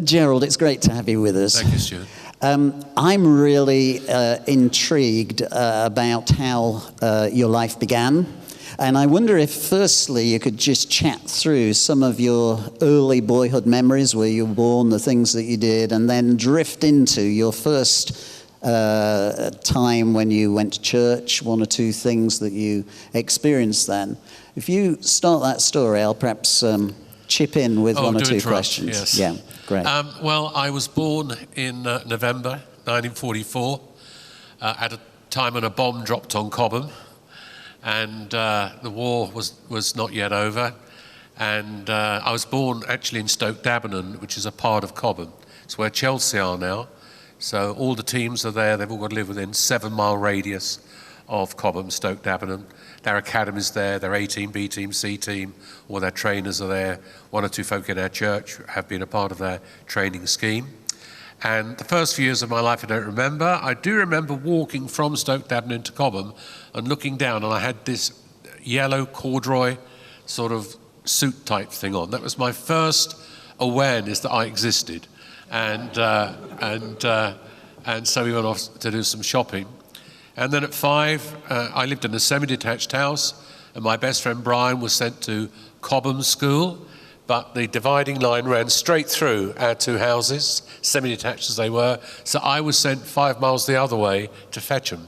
Gerald, it's great to have you with us. Thank you, Stuart. I'm really intrigued about how your life began. And I wonder if, firstly, you could just chat through some of your early boyhood memories, where you were born, the things that you did, and then drift into your first time when you went to church, one or two things that you experienced then. If you start that story, I'll perhaps chip in with one or two questions. Yes. Yeah, great. Well, I was born in November 1944 at a time when a bomb dropped on Cobham, and the war was not yet over. And I was born actually in Stoke Dabenham, which is a part of Cobham. It's where Chelsea are now. So all the teams are there. They've all got to live within 7-mile radius of Cobham, Stoke Dabenham. Their academy's there, their A team, B team, C team, all their trainers are there. One or two folk in our church have been a part of their training scheme. And the first few years of my life I don't remember. I do remember walking from Stoke Dabenham to Cobham and looking down, and I had this yellow corduroy sort of suit type thing on. That was my first awareness that I existed. And so we went off to do some shopping. And then at 5, I lived in a semi-detached house, and my best friend Brian was sent to Cobham School, but the dividing line ran straight through our two houses, semi-detached as they were, so I was sent 5 miles the other way to Fetcham.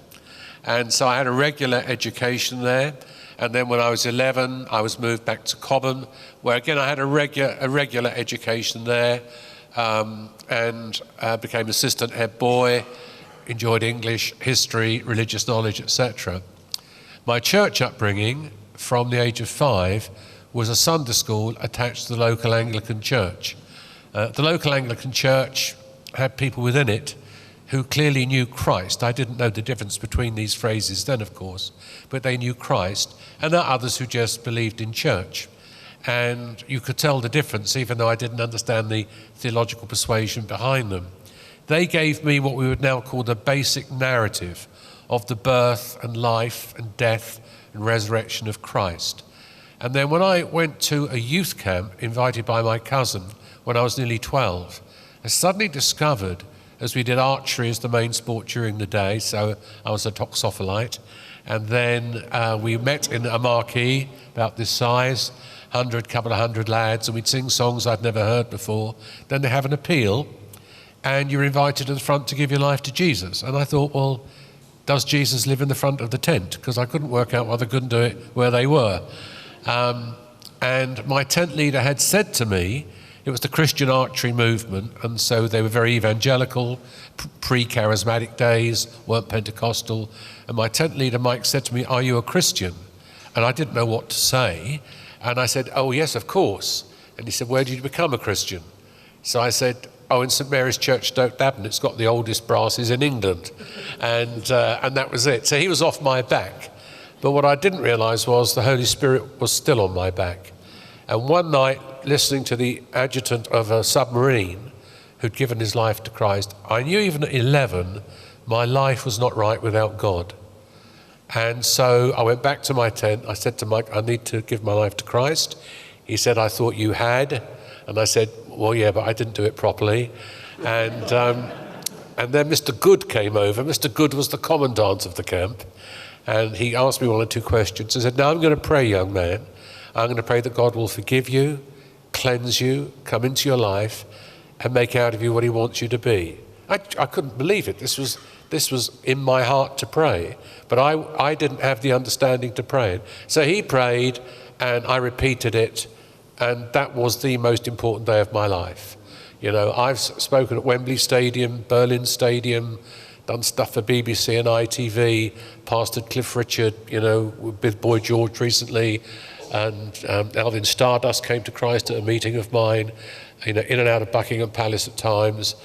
And so I had a regular education there, and then when I was 11, I was moved back to Cobham, where again I had a regular education there, and became assistant head boy, enjoyed English, history, religious knowledge, etc. My church upbringing from the age of 5 was a Sunday school attached to the local Anglican church. The local Anglican church had people within it who clearly knew Christ. I didn't know the difference between these phrases then, of course, but they knew Christ. And there are others who just believed in church. And you could tell the difference, even though I didn't understand the theological persuasion behind them. They gave me what we would now call the basic narrative of the birth and life and death and resurrection of Christ. And then when I went to a youth camp invited by my cousin when I was nearly 12, I suddenly discovered, as we did archery as the main sport during the day, so I was a toxopholite, and then we met in a marquee about this size, couple of hundred lads, and we'd sing songs I'd never heard before. Then they have an appeal, and you're invited to the front to give your life to Jesus. And I thought, well, does Jesus live in the front of the tent? Because I couldn't work out why they couldn't do it where they were. And my tent leader had said to me, it was the Christian archery movement, and so they were very evangelical, pre-charismatic days, weren't Pentecostal. And my tent leader, Mike, said to me, "Are you a Christian?" And I didn't know what to say. And I said, "Oh, yes, of course." And he said, "Where did you become a Christian?" So I said, "Oh, in St Mary's Church, Stoke Dabenham. It's got the oldest brasses in England." And that was it. So he was off my back. But what I didn't realise was the Holy Spirit was still on my back. And one night, listening to the adjutant of a submarine who'd given his life to Christ, I knew even at 11, my life was not right without God. And so I went back to my tent. I said to Mike, "I need to give my life to Christ." He said, "I thought you had." And I said, "Well, yeah, but I didn't do it properly." And then Mr. Good came over. Mr. Good was the commandant of the camp. And he asked me one or two questions. I said, "Now I'm going to pray, young man. I'm going to pray that God will forgive you, cleanse you, come into your life, and make out of you what he wants you to be." I couldn't believe it. This was in my heart to pray. But I didn't have the understanding to pray it. So he prayed, and I repeated it. And that was the most important day of my life. You know, I've spoken at Wembley Stadium, Berlin Stadium, done stuff for BBC and ITV, pastored Cliff Richard, you know, with Boy George recently, and Alvin Stardust came to Christ at a meeting of mine, you know, in and out of Buckingham Palace at times,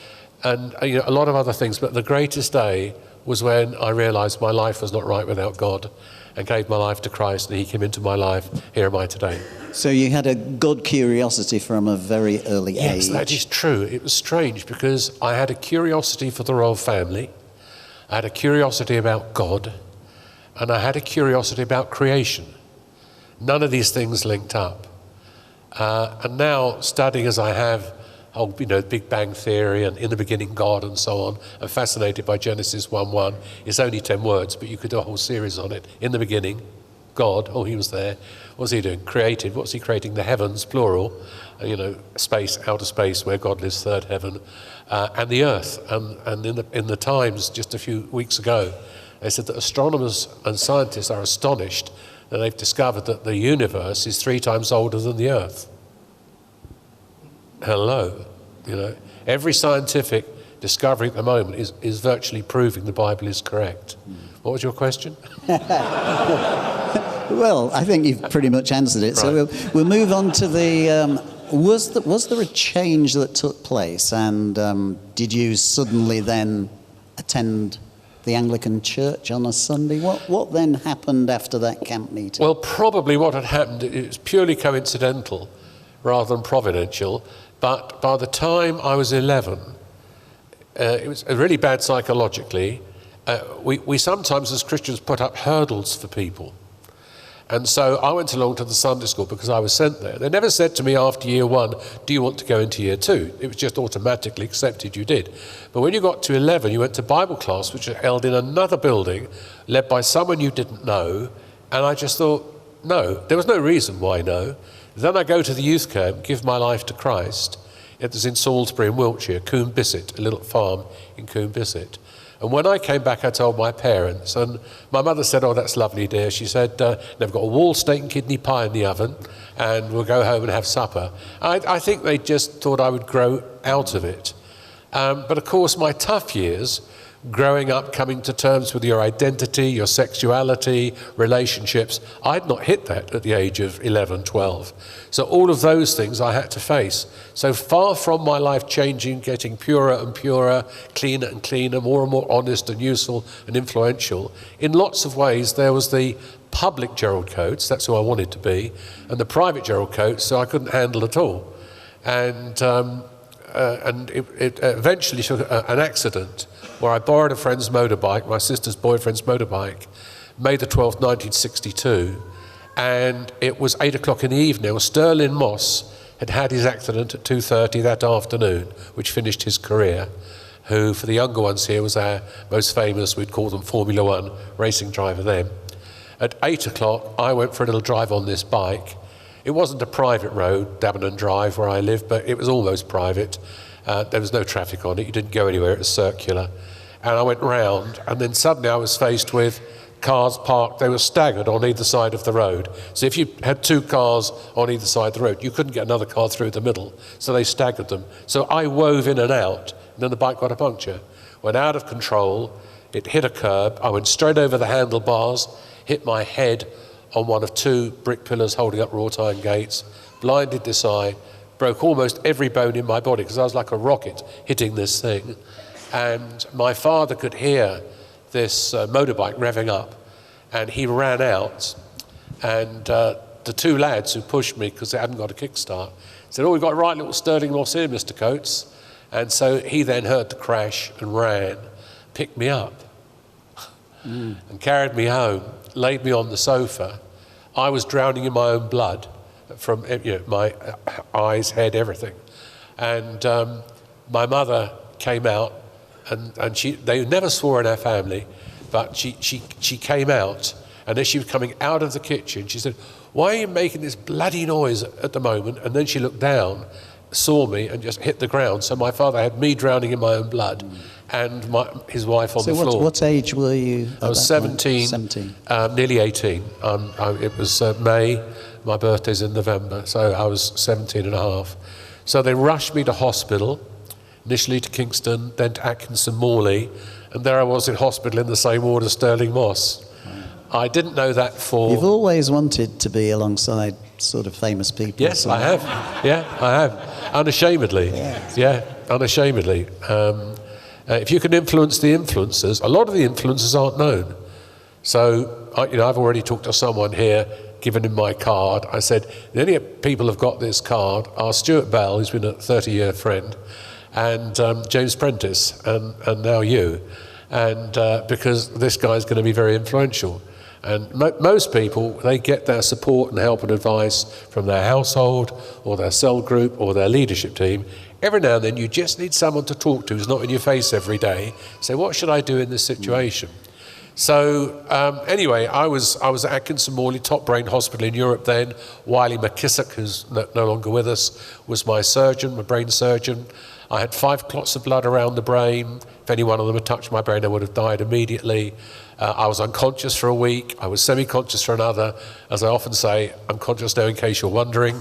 and you know, a lot of other things. But the greatest day was when I realised my life was not right without God, and gave my life to Christ, and he came into my life. Here am I today. So you had a God curiosity from a very early age. Yes, that is true. It was strange because I had a curiosity for the royal family, I had a curiosity about God, and I had a curiosity about creation. None of these things linked up. And now, studying as I have, Big Bang Theory and In the Beginning God and so on, I'm fascinated by Genesis 1:1. It's only 10 words, but you could do a whole series on it. In the beginning, God, he was there. What's he doing? Created. What's he creating? The heavens, plural. Space, outer space, where God lives, third heaven, and the earth. And in the Times just a few weeks ago, they said that astronomers and scientists are astonished that they've discovered that the universe is 3 times older than the earth. Hello. Every scientific discovery at the moment is virtually proving the Bible is correct. What was your question? Well, I think you've pretty much answered it. Right. So we'll move on to the... Was there a change that took place, and did you suddenly then attend the Anglican Church on a Sunday? What then happened after that camp meeting? Well, probably what had happened, it was purely coincidental rather than providential, but by the time I was 11, it was really bad psychologically. We sometimes as Christians put up hurdles for people. And so I went along to the Sunday school because I was sent there. They never said to me after year 1, do you want to go into year 2? It was just automatically accepted you did. But when you got to 11, you went to Bible class, which was held in another building, led by someone you didn't know. And I just thought, no, there was no reason why no. Then I go to the youth camp, give my life to Christ. It was in Salisbury in Wiltshire, Coombe Bissett, a little farm in Coombe Bissett. And when I came back, I told my parents, and my mother said, oh, that's lovely, dear. She said, they've got a wall steak and kidney pie in the oven, and we'll go home and have supper. I think they just thought I would grow out of it. But of course, my tough years, growing up, coming to terms with your identity, your sexuality, relationships, I'd not hit that at the age of 11, 12. So all of those things I had to face. So far from my life changing, getting purer and purer, cleaner and cleaner, more and more honest and useful and influential, in lots of ways there was the public Gerald Coates, that's who I wanted to be, and the private Gerald Coates, so I couldn't handle at all. And it eventually took an accident where I borrowed a friend's motorbike, my sister's boyfriend's motorbike, May the 12th, 1962, and it was 8 o'clock in the evening. Sterling Moss had had his accident at 2:30 that afternoon, which finished his career, who, for the younger ones here, was our most famous, we'd call them Formula One racing driver then. At 8 o'clock, I went for a little drive on this bike. It wasn't a private road, Davenham Drive, where I live, but it was almost private. There was no traffic on it, you didn't go anywhere, it was circular. And I went round, and then suddenly I was faced with cars parked, they were staggered on either side of the road. So if you had 2 cars on either side of the road, you couldn't get another car through the middle, so they staggered them. So I wove in and out, and then the bike got a puncture. Went out of control, it hit a curb, I went straight over the handlebars, hit my head on one of 2 brick pillars holding up wrought iron gates, blinded this eye, broke almost every bone in my body because I was like a rocket hitting this thing. And my father could hear this motorbike revving up, and he ran out, and the 2 lads who pushed me because they hadn't got a kickstart said, oh, we've got a right little Sterling Moss here, Mr. Coates. And so he then heard the crash and ran, picked me up and carried me home, laid me on the sofa. I was drowning in my own blood from my eyes, head, everything. And my mother came out, and they never swore in our family, but she came out, and as she was coming out of the kitchen, she said, why are you making this bloody noise at the moment? And then she looked down, saw me, and just hit the ground. So my father had me drowning in my own blood, and his wife on the floor. So what age were you? I was 17, nearly 18. It was May, my birthday's in November, so I was 17 and a half. So they rushed me to hospital, initially to Kingston, then to Atkinson Morley, and there I was in hospital in the same ward as Sterling Moss. I didn't know that for... You've always wanted to be alongside sort of famous people. Yes, I have. Yeah, I have. Unashamedly. Yeah, unashamedly. If you can influence the influencers, a lot of the influencers aren't known. So, I've already talked to someone here, given him my card. I said, the only people who've got this card are Stuart Bell, who's been a 30-year friend, and James Prentice, and now you. And because this guy's going to be very influential. And most people, they get their support and help and advice from their household or their cell group or their leadership team. Every now and then you just need someone to talk to who's not in your face every day. Say, what should I do in this situation? So anyway, I was at Atkinson Morley, top brain hospital in Europe then. Wiley McKissick, who's no longer with us, was my surgeon, my brain surgeon. I had 5 clots of blood around the brain. If any one of them had touched my brain, I would have died immediately. I was unconscious for a week. I was semi-conscious for another. As I often say, I'm conscious now in case you're wondering.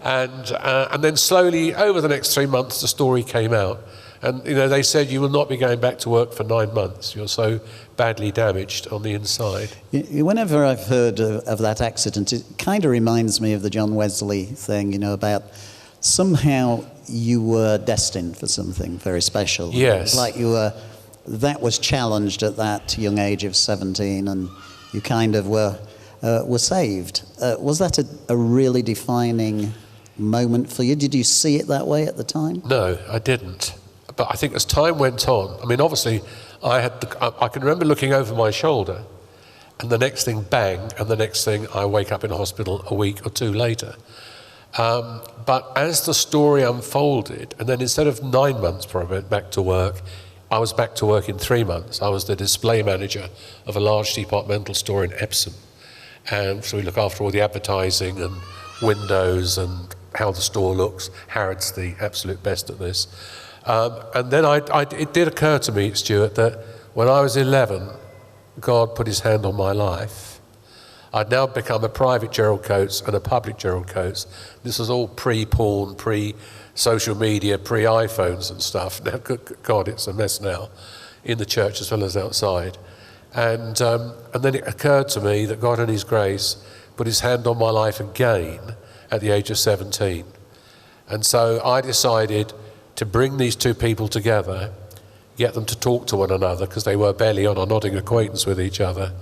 And then slowly, over the next 3 months, the story came out. And, they said, you will not be going back to work for 9 months. You're so badly damaged on the inside. Whenever I've heard of that accident, it kind of reminds me of the John Wesley thing, about somehow you were destined for something very special. Yes. Like that was challenged at that young age of 17, and you kind of were saved. Was that a really defining moment for you? Did you see it that way at the time? No, I didn't. But I think as time went on, obviously, I can remember looking over my shoulder, and the next thing, bang, and the next thing, I wake up in a hospital a week or 2 later. But as the story unfolded, and then instead of 9 months before I went back to work, I was back to work in 3 months. I was the display manager of a large departmental store in Epsom. And so we look after all the advertising and windows and how the store looks. Harrod's the absolute best at this. And then it did occur to me, Stuart, that when I was 11, God put his hand on my life. I'd now become a private Gerald Coates and a public Gerald Coates. This was all pre-porn, pre-social media, pre-iPhones and stuff. Now, good God, it's a mess now, in the church as well as outside. And then it occurred to me that God in his grace put his hand on my life again at the age of 17. And so I decided to bring these 2 people together, get them to talk to one another, because they were barely on a nodding acquaintance with each other,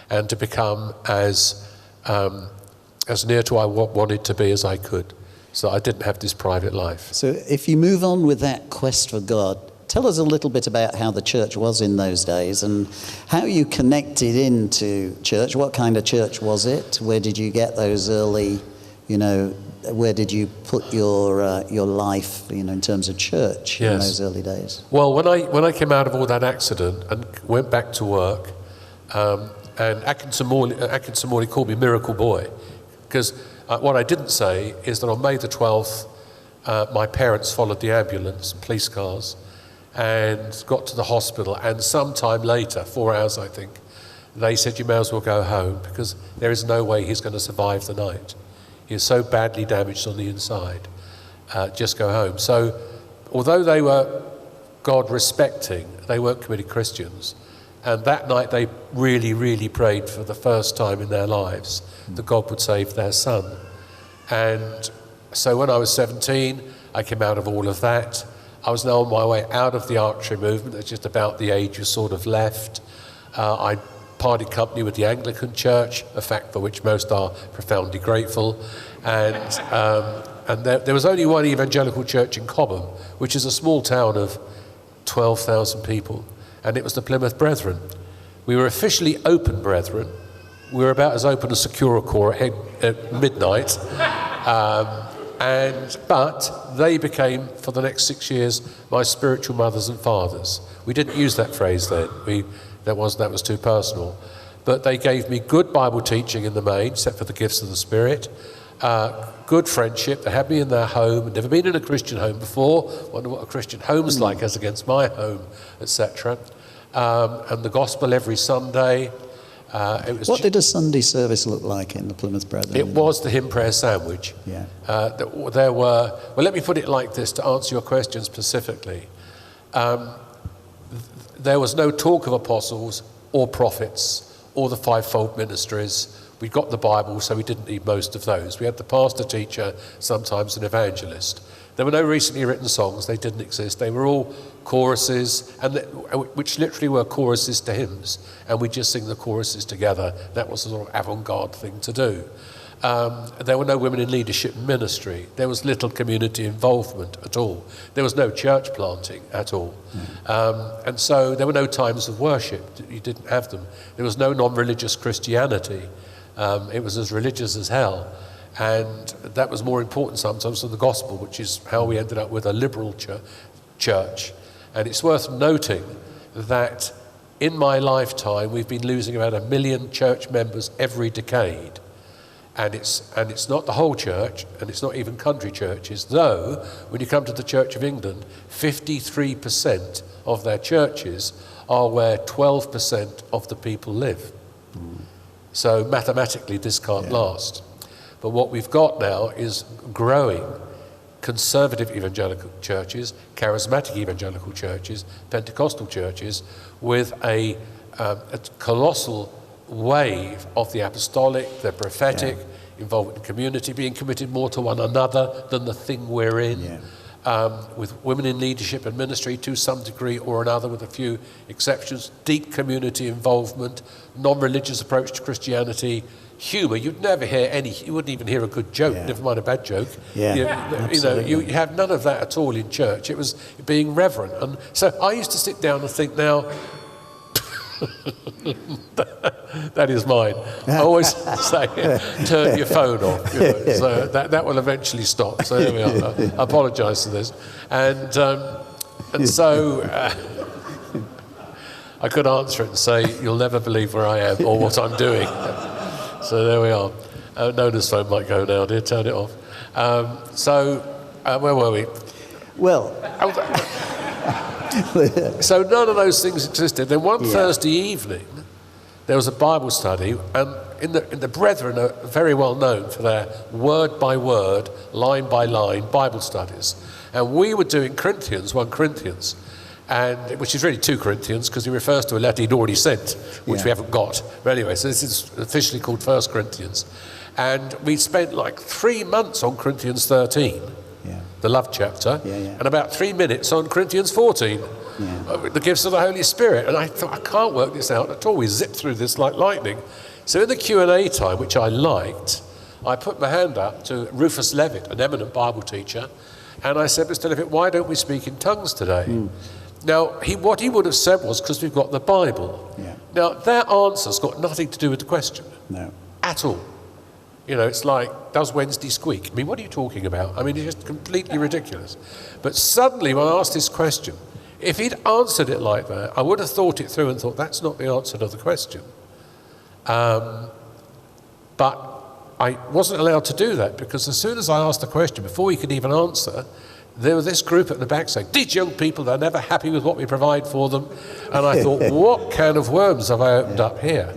and to become as near to I wanted to be as I could, so I didn't have this private life. So if you move on with that quest for God, tell us a little bit about how the church was in those days and how you connected into church. What kind of church was it? Where did you get those early, where did you put your life, in terms of church in those early days? Well, when I came out of all that accident and went back to work, and Atkinson Morley called me Miracle Boy, because what I didn't say is that on May the 12th, my parents followed the ambulance, police cars, and got to the hospital, and sometime later, 4 hours I think, they said you may as well go home because there is no way he's going to survive the night. He is so badly damaged on the inside. Just go home. So although they were God respecting, they weren't committed Christians. And that night they really, really prayed for the first time in their lives that God would save their son. And so when I was 17, I came out of all of that. I was now on my way out of the archery movement at just about the age you sort of left. I parted company with the Anglican Church, a fact for which most are profoundly grateful. And there was only one evangelical church in Cobham, which is a small town of 12,000 people. And it was the Plymouth Brethren. We were officially open brethren. We were about as open as Securicor at midnight. But they became, for the next 6 years, my spiritual mothers and fathers. We didn't use that phrase then. That was too personal. But they gave me good Bible teaching in the main, except for the gifts of the Spirit. Good friendship. They had me in their home. I'd never been in a Christian home before. Wonder what a Christian home's like as against my home, etc. And the gospel every Sunday. What did a Sunday service look like in the Plymouth Brethren? It was the hymn prayer sandwich. Yeah. Well, let me put it like this to answer your question specifically. There was no talk of apostles or prophets or the fivefold ministries. We got the Bible, so we didn't need most of those. We had the pastor, teacher, sometimes an evangelist. There were no recently written songs. They didn't exist. They were all choruses, which literally were choruses to hymns, and we just sing the choruses together. That was a sort of avant-garde thing to do. There were no women in leadership and ministry. There was little community involvement at all. There was no church planting at all. And so there were no times of worship. You didn't have them. There was no non-religious Christianity. It was as religious as hell. And that was more important sometimes than the gospel, which is how we ended up with a liberal church. And it's worth noting that in my lifetime, we've been losing about 1 million church members every decade. And it's not the whole church, and it's not even country churches, though when you come to the Church of England, 53% of their churches are where 12% of the people live. So mathematically this can't last. But what we've got now is growing conservative evangelical churches, charismatic evangelical churches, Pentecostal churches, with a colossal wave of the apostolic, the prophetic, involvement in community, being committed more to one another than the thing we're in, with women in leadership and ministry to some degree or another, with a few exceptions, deep community involvement, non-religious approach to Christianity, humour. You'd never hear you wouldn't even hear a good joke, never mind a bad joke. You have none of that at all in church. It was being reverent. And so I used to sit down and think, now, that is mine. I always say, turn your phone off. So that will eventually stop. So there we are. I apologise for this. And so I could answer it and say, you'll never believe where I am or what I'm doing. So there we are. Nona's phone might go now, dear. Turn it off. Where were we? Well... So none of those things existed. Then one Thursday evening, there was a Bible study, and in the brethren are very well known for their word by word, line by line Bible studies. And we were doing 1 Corinthians, and which is really 2 Corinthians because he refers to a letter he'd already sent, which we haven't got. But anyway, so this is officially called 1 Corinthians. And we spent like 3 months on Corinthians 13. The love chapter, and about 3 minutes on Corinthians 14, the gifts of the Holy Spirit. And I thought, I can't work this out at all. We zipped through this like lightning. So in the Q&A time, which I liked, I put my hand up to Rufus Levitt, an eminent Bible teacher, and I said, Mr. Levitt, why don't we speak in tongues today? Now, what he would have said was, because we've got the Bible. Now, their answer's got nothing to do with the question. No. At all. It's like, does Wednesday squeak? I mean, what are you talking about? I mean, it's just completely ridiculous. But suddenly, when I asked this question, if he'd answered it like that, I would have thought it through and thought, that's not the answer to the question. But I wasn't allowed to do that, because as soon as I asked the question, before he could even answer, there was this group at the back saying, these young people, they're never happy with what we provide for them. And I thought, what can of worms have I opened up here?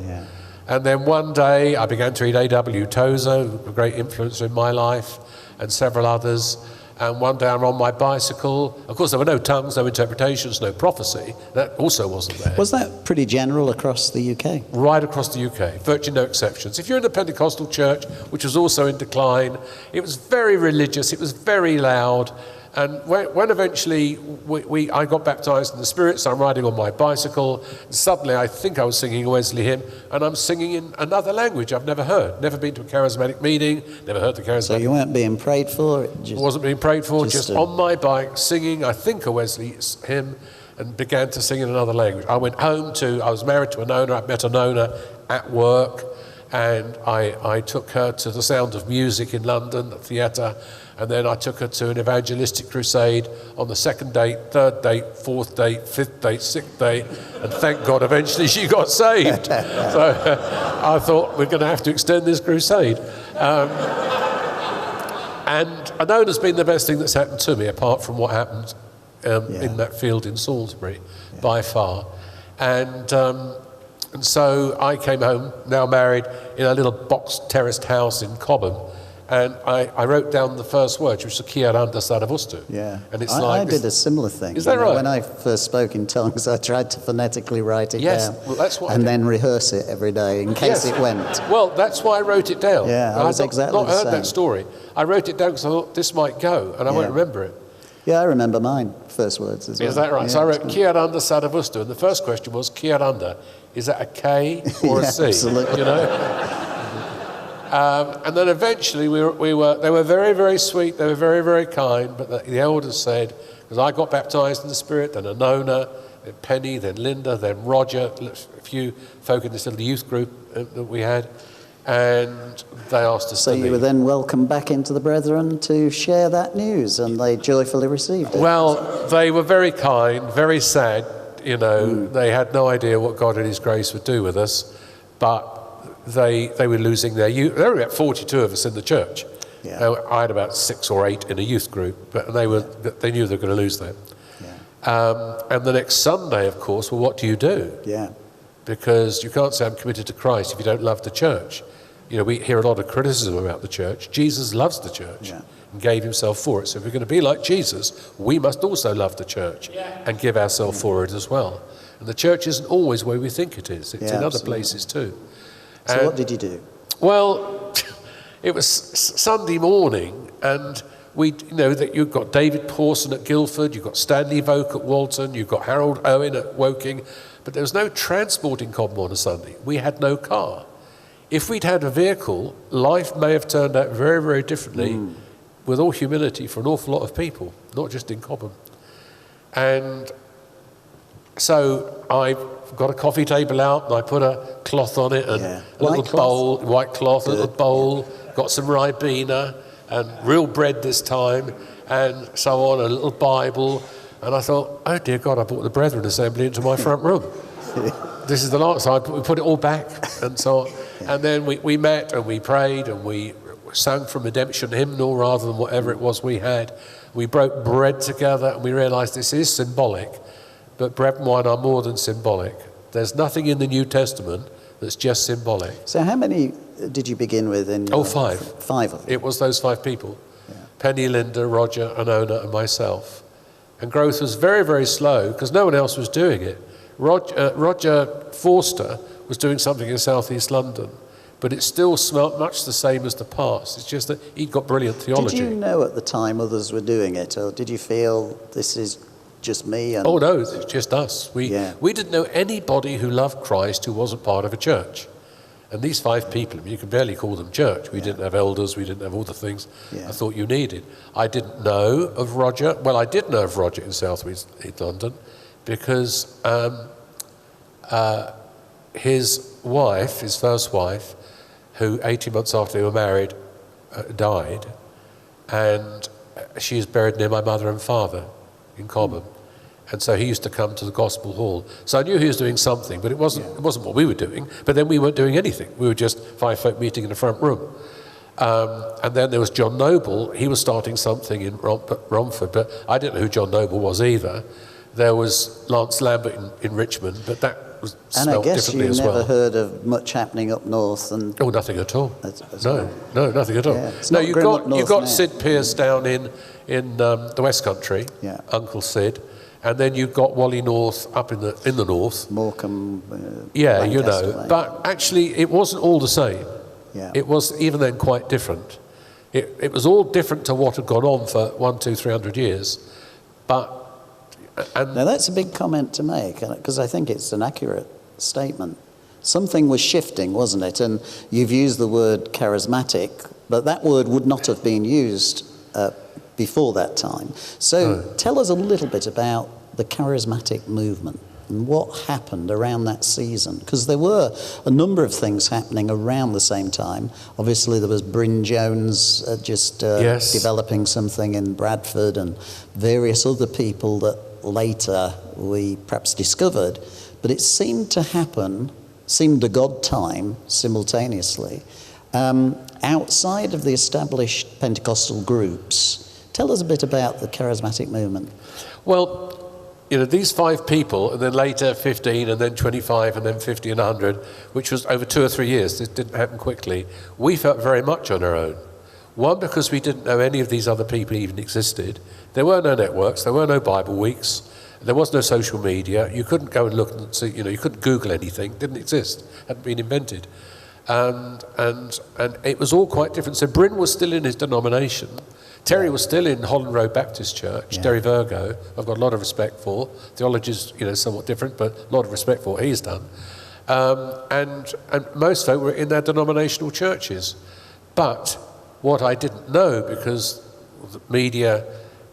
And then one day I began to read A.W. Tozer, a great influencer in my life, and several others. And one day I'm on my bicycle. Of course, there were no tongues, no interpretations, no prophecy. That also wasn't there. Was that pretty general across the UK? Right across the UK, virtually no exceptions. If you're in a Pentecostal church, which was also in decline, it was very religious, it was very loud. And when eventually I got baptised in the Spirit, so I'm riding on my bicycle, and suddenly I think I was singing a Wesley hymn, and I'm singing in another language I've never heard. Never been to a charismatic meeting, never heard the charismatic. So you weren't being prayed for? I wasn't being prayed for, just on my bike, singing, I think, a Wesley hymn, and began to sing in another language. I went home I was married to a Nona, I met a Nona at work, and I took her to the Sound of Music in London, the theatre, and then I took her to an evangelistic crusade on the 2nd date, 3rd date, 4th date, 5th date, 6th date, and thank God eventually she got saved. So I thought, we're going to have to extend this crusade. And I know it's been the best thing that's happened to me, apart from what happened in that field in Salisbury, by far. And so I came home, now married, in a little box terraced house in Cobham. And I wrote down the first word, which was Kia Randa Saravustu. And it's I did a similar thing. Is that right? When I first spoke in tongues, I tried to phonetically write it down. Well, that's what and then rehearse it every day in case it went. Well, that's why I wrote it down. I was exactly not heard that story. I wrote it down because I thought this might go, and I won't remember it. Yeah, I remember mine, first words as well. Is that right? So I wrote Kia Randa Saravustu, and the first question was, Kia Randa, is that a K or a C? Absolutely. And then eventually they were very, very sweet, they were very, very kind, but the elders said, because I got baptized in the Spirit, then Anona, then Penny, then Linda, then Roger, a few folk in this little youth group that we had, and they asked us to leave. So you were then welcomed back into the Brethren to share that news, and they joyfully received it. Well, they were very kind, very sad, They had no idea what God in his grace would do with us, but they were losing their youth. There were about 42 of us in the church. Yeah. I had about 6 or 8 in a youth group, but they knew they were going to lose them. Yeah. And the next Sunday, of course, well, what do you do? Yeah. Because you can't say I'm committed to Christ if you don't love the church. We hear a lot of criticism about the church. Jesus loves the church and gave himself for it. So if we're going to be like Jesus, we must also love the church and give ourselves for it as well. And the church isn't always where we think it is. It's in other places too. So what did you do? Well, it was Sunday morning, and you've got David Pawson at Guildford, you've got Stanley Voke at Walton, you've got Harold Owen at Woking, but there was no transport in Cobham on a Sunday. We had no car. If we'd had a vehicle, life may have turned out very, very differently, with all humility, for an awful lot of people, not just in Cobham. And so I got a coffee table out, and I put a cloth on it, and a little bowl, white cloth, a little bowl, got some Ribena, and real bread this time, and so on, a little Bible. And I thought, oh dear God, I brought the Brethren Assembly into my front room. This is the last, so we put it all back, and so on. And then we met, and we prayed, and we sang from redemption hymnal rather than whatever it was we had. We broke bread together, and we realised this is symbolic, but bread and wine are more than symbolic. There's nothing in the New Testament that's just symbolic. So how many did you begin with? 5. 5 of them. It was those 5 people. Penny, Linda, Roger, Anona, and myself. And growth was very, very slow because no one else was doing it. Roger Forster was doing something in South East London, but it still smelt much the same as the past. It's just that he'd got brilliant theology. Did you know at the time others were doing it, or did you feel this is just me? Oh no, it's just us. We didn't know anybody who loved Christ who wasn't part of a church. And these 5 people, you can barely call them church. We didn't have elders, we didn't have all the things I thought you needed. I didn't know of Roger. Well, I did know of Roger in South East London because his wife, his first wife, who 18 months after they were married, died, and she is buried near my mother and father in Cobham. And so he used to come to the Gospel Hall. So I knew he was doing something, but it wasn't what we were doing. But then we weren't doing anything. We were just 5 folk meeting in the front room. And then there was John Noble. He was starting something in Romford, but I didn't know who John Noble was either. There was Lance Lambert in Richmond, but that was smelled differently as well. And I guess you never heard of much happening up north. Oh, nothing at all. No, nothing at all. Yeah, no, you've got Sid Pearce down in the West Country, Uncle Sid. And then you've got Wally North up in the north. Morecambe. Lancaster, but actually it wasn't all the same. Yeah. It was even then quite different. It was all different to what had gone on for 100, 200, 300 years. Now that's a big comment to make, because I think it's an accurate statement. Something was shifting, wasn't it? And you've used the word charismatic, but that word would not have been used before that time. So tell us a little bit about the Charismatic Movement and what happened around that season, because there were a number of things happening around the same time. Obviously there was Bryn Jones developing something in Bradford, and various other people that later we perhaps discovered, but it seemed a God time simultaneously outside of the established Pentecostal groups. Tell us a bit about the Charismatic Movement. Well, these 5 people, and then later 15, and then 25, and then 50 and 100, which was over 2 or 3 years. This didn't happen quickly. We felt very much on our own. One, because we didn't know any of these other people even existed. There were no networks. There were no Bible weeks. There was no social media. You couldn't go and look and see. You couldn't Google anything. It didn't exist. Hadn't been invented. And it was all quite different. So Bryn was still in his denomination. Terry was still in Holland Road Baptist Church, Terry Virgo. I've got a lot of respect for. Theology's, somewhat different, but a lot of respect for what he's done. And most folk were in their denominational churches. But what I didn't know, because the media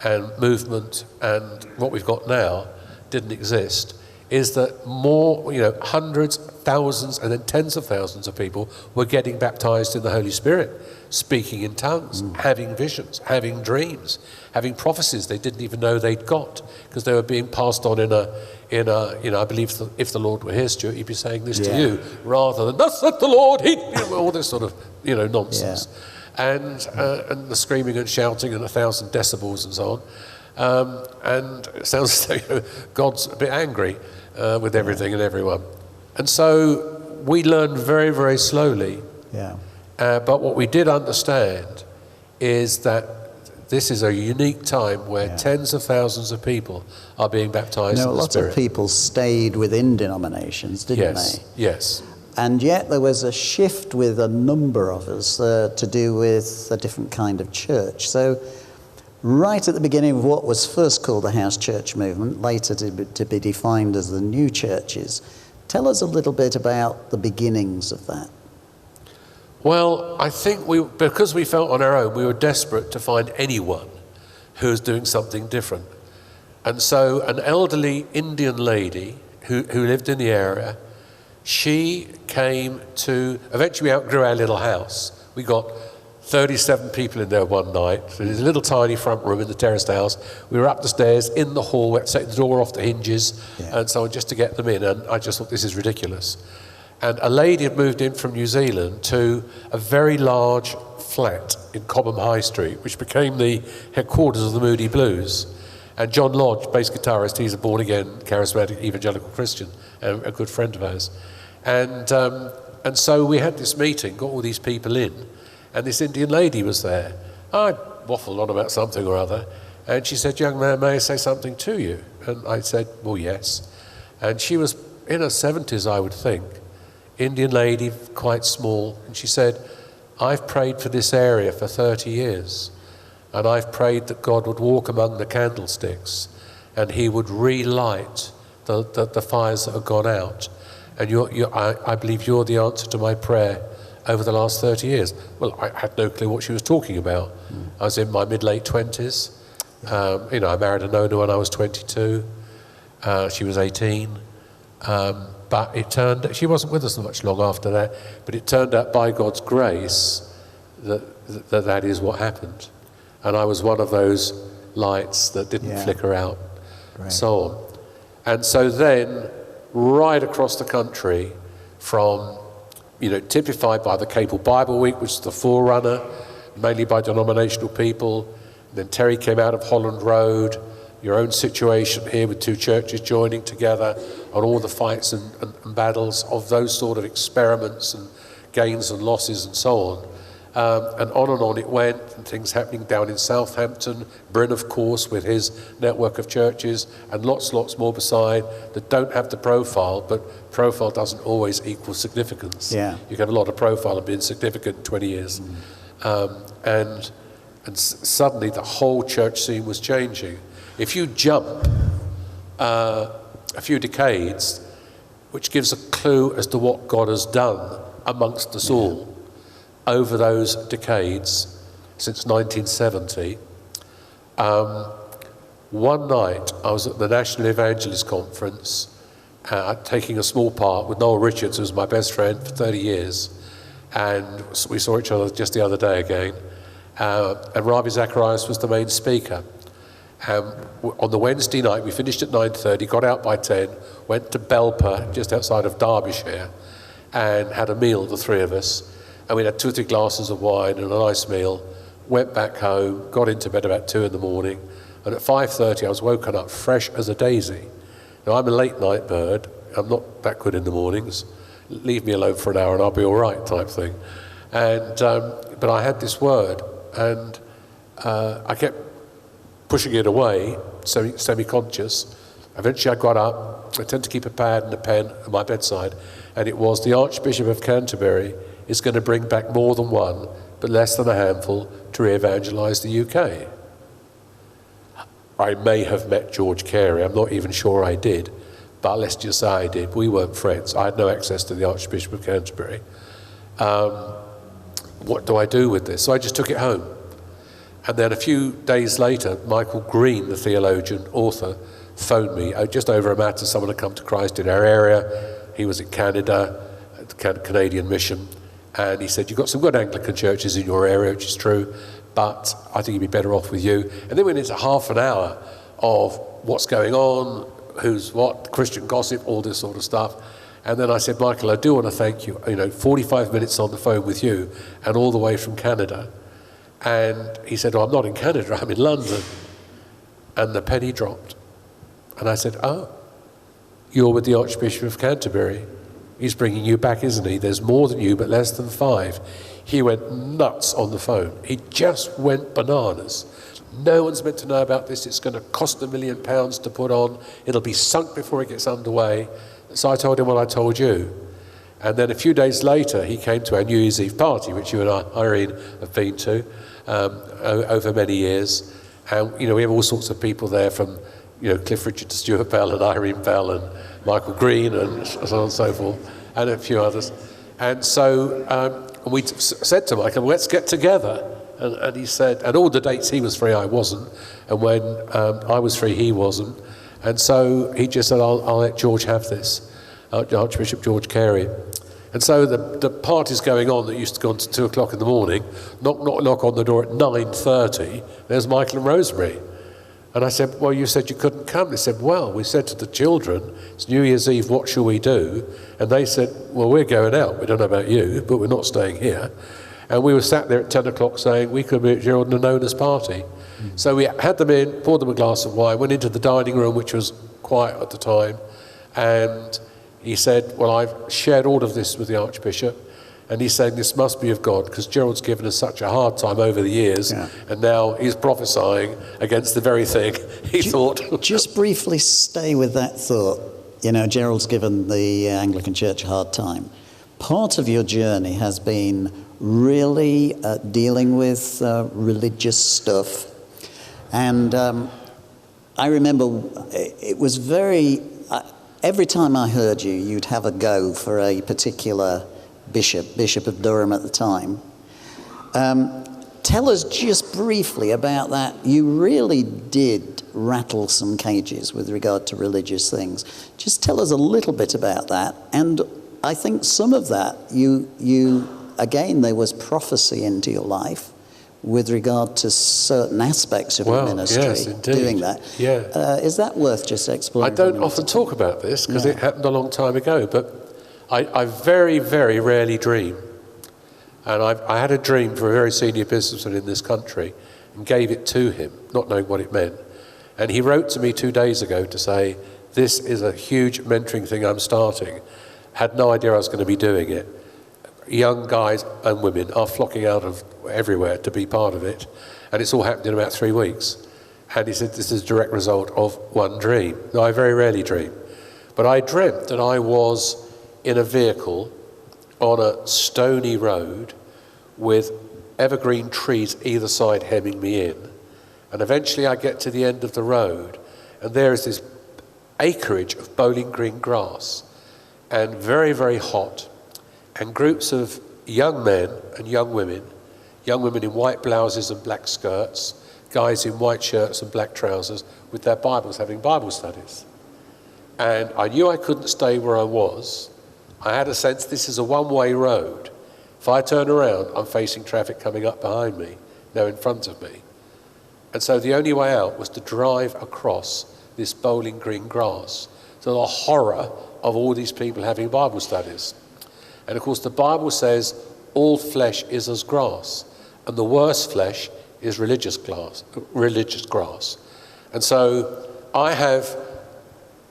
and movement and what we've got now didn't exist, is that more, hundreds, thousands, and then tens of thousands of people were getting baptized in the Holy Spirit, speaking in tongues, having visions, having dreams, having prophecies they didn't even know they'd got, because they were being passed on in a I believe if the Lord were here, Stuart, he'd be saying this to you, rather than, thus saith the Lord, all this sort of, nonsense. And the screaming and shouting and 1,000 decibels and so on. And it sounds as though God's a bit angry with everything and everyone. And so we learned very, very slowly. But what we did understand is that this is a unique time where tens of thousands of people are being baptized in the Spirit. A lot of people stayed within denominations, didn't they? Yes. And yet there was a shift with a number of us to do with a different kind of church. So right at the beginning of what was first called the house church movement, later to be defined as the new churches, tell us a little bit about the beginnings of that. Well, I think because we felt on our own, we were desperate to find anyone who was doing something different. And so an elderly Indian lady who lived in the area, she came to, eventually we outgrew our little house. We got 37 people in there one night. So there's a little tiny front room in the terraced house. We were up the stairs in the hall, we had to take the door off the hinges and so on just to get them in. And I just thought, this is ridiculous. And a lady had moved in from New Zealand to a very large flat in Cobham High Street, which became the headquarters of the Moody Blues. And John Lodge, bass guitarist, he's a born-again, charismatic, evangelical Christian, and a good friend of ours. And so we had this meeting, got all these people in, and this Indian lady was there. I waffled on about something or other, and she said, "Young man, may I say something to you?" And I said, "Well, yes." And she was in her 70s, I would think. Indian lady, quite small, and she said, "I've prayed for this area for 30 years, and I've prayed that God would walk among the candlesticks and he would relight the fires that have gone out. And I believe you're the answer to my prayer over the last 30 years. Well, I had no clue what she was talking about. I was in my mid-late 20s. I married Anona when I was 22. She was 18. But it turned, she wasn't with us much long after that, but it turned out by God's grace that is what happened. And I was one of those lights that didn't flicker out, so on. And so then, right across the country, from, typified by the Capel Bible Week, which is the forerunner, mainly by denominational people, and then Terry came out of Holland Road, your own situation here with two churches joining together on all the fights and battles of those sort of experiments and gains and losses and so on. And on it went, and things happening down in Southampton, Bryn, of course, with his network of churches, and lots more beside that don't have the profile, but profile doesn't always equal significance. You can have a lot of profile and be insignificant in 20 years. And suddenly the whole church scene was changing. If you jump a few decades, which gives a clue as to what God has done amongst us all over those decades since 1970, one night I was at the National Evangelist Conference, taking a small part with Noel Richards, who was my best friend for 30 years, and we saw each other just the other day again, and Ravi Zacharias was the main speaker. On the Wednesday night, we finished at 9:30, got out by 10, went to Belper, just outside of Derbyshire, and had a meal, the three of us. And we had 2 or 3 glasses of wine and a nice meal, went back home, got into bed about 2 in the morning, and at 5:30 I was woken up fresh as a daisy. Now, I'm a late night bird, I'm not that good in the mornings, leave me alone for an hour and I'll be all right type thing. And but I had this word, and I kept pushing it away, semi-conscious. Eventually I got up. I tend to keep a pad and a pen at my bedside, and it was, the Archbishop of Canterbury is going to bring back more than one, but less than a handful, to re-evangelise the UK. I may have met George Carey, I'm not even sure I did, but let's just say I did. We weren't friends. I had no access to the Archbishop of Canterbury. what do I do with this? So I just took it home. And then a few days later, Michael Green, the theologian, author, phoned me just over a matter. Someone had come to Christ in our area. He was in Canada, at the Canadian mission. And he said, you've got some good Anglican churches in your area, which is true, but I think you'd be better off with you. And then went into half an hour of what's going on, who's what, Christian gossip, all this sort of stuff. And then I said, Michael, I do want to thank you. 45 minutes on the phone with you and all the way from Canada. And he said, I'm not in Canada, I'm in London. And the penny dropped. And I said, oh, you're with the Archbishop of Canterbury. He's bringing you back, isn't he? There's more than you, but less than 5. He went nuts on the phone. He just went bananas. No one's meant to know about this. It's going to cost £1 million to put on. It'll be sunk before it gets underway. So I told him what I told you. And then a few days later, he came to our New Year's Eve party, which you and I, Irene, have been to over many years. And, we have all sorts of people there from, Cliff Richard to Stuart Bell and Irene Bell and Michael Green and so on and so forth, and a few others. And so we said to Michael, let's get together. And he said, and all the dates he was free, I wasn't. And when I was free, he wasn't. And so he just said, I'll let George have this, Archbishop George Carey. And so the party's going on that used to go on to 2 o'clock in the morning, knock on the door at 9:30, there's Michael and Rosemary. And I said, well, you said you couldn't come. They said, well, we said to the children, it's New Year's Eve, what shall we do? And they said, well, we're going out. We don't know about you, but we're not staying here. And we were sat there at 10 o'clock saying, we could be at Gerald and Nona's party. So we had them in, poured them a glass of wine, went into the dining room, which was quiet at the time, and he said, well, I've shared all of this with the Archbishop, and he's saying this must be of God, because Gerald's given us such a hard time over the years, and now he's prophesying against the very thing he thought. Just briefly stay with that thought. Gerald's given the Anglican Church a hard time. Part of your journey has been really dealing with religious stuff. And I remember it was every time I heard you, you'd have a go for a particular Bishop of Durham at the time. Tell us just briefly about that. You really did rattle some cages with regard to religious things. Just tell us a little bit about that. And I think some of that, again, there was prophecy into your life with regard to certain aspects of your ministry, yes, indeed. Doing that. Yeah. Is that worth just exploring? I don't often talk about this because it happened a long time ago, but I very, very rarely dream. And I had a dream for a very senior businessman in this country and gave it to him, not knowing what it meant. And he wrote to me 2 days ago to say, this is a huge mentoring thing I'm starting. Had no idea I was going to be doing it. Young guys and women are flocking out of everywhere to be part of it, and it's all happened in about 3 weeks. And he said this is a direct result of one dream. Now, I very rarely dream, but I dreamt that I was in a vehicle on a stony road with evergreen trees either side hemming me in, and eventually I get to the end of the road, and there is this acreage of bowling green grass, and very, very hot, and groups of young men and young women in white blouses and black skirts, guys in white shirts and black trousers with their Bibles having Bible studies. And I knew I couldn't stay where I was. I had a sense this is a one-way road. If I turn around, I'm facing traffic coming up behind me, now in front of me. And so the only way out was to drive across this bowling green grass to the horror of all these people having Bible studies. And of course the Bible says all flesh is as grass, and the worst flesh is religious grass. And so I have,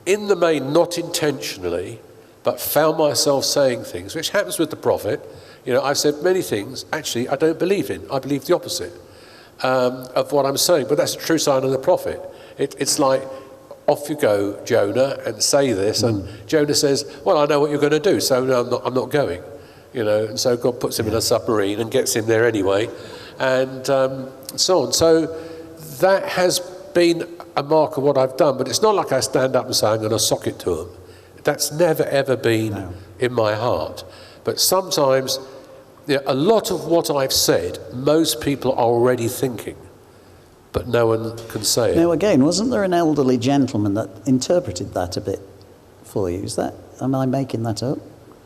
in the main, not intentionally, but found myself saying things, which happens with the prophet. I've said many things, actually, I don't believe in. I believe the opposite of what I'm saying, but that's a true sign of the prophet. It's like, off you go, Jonah, and say this. And Jonah says, well, I know what you're going to do, so no, I'm not going. And so God puts him in a submarine and gets him there anyway, and so on. So that has been a mark of what I've done, but it's not like I stand up and say, I'm going to sock it to them. That's never, ever been in my heart. But sometimes a lot of what I've said, most people are already thinking, but no one can say it. Now, again, wasn't there an elderly gentleman that interpreted that a bit for you? Am I making that up?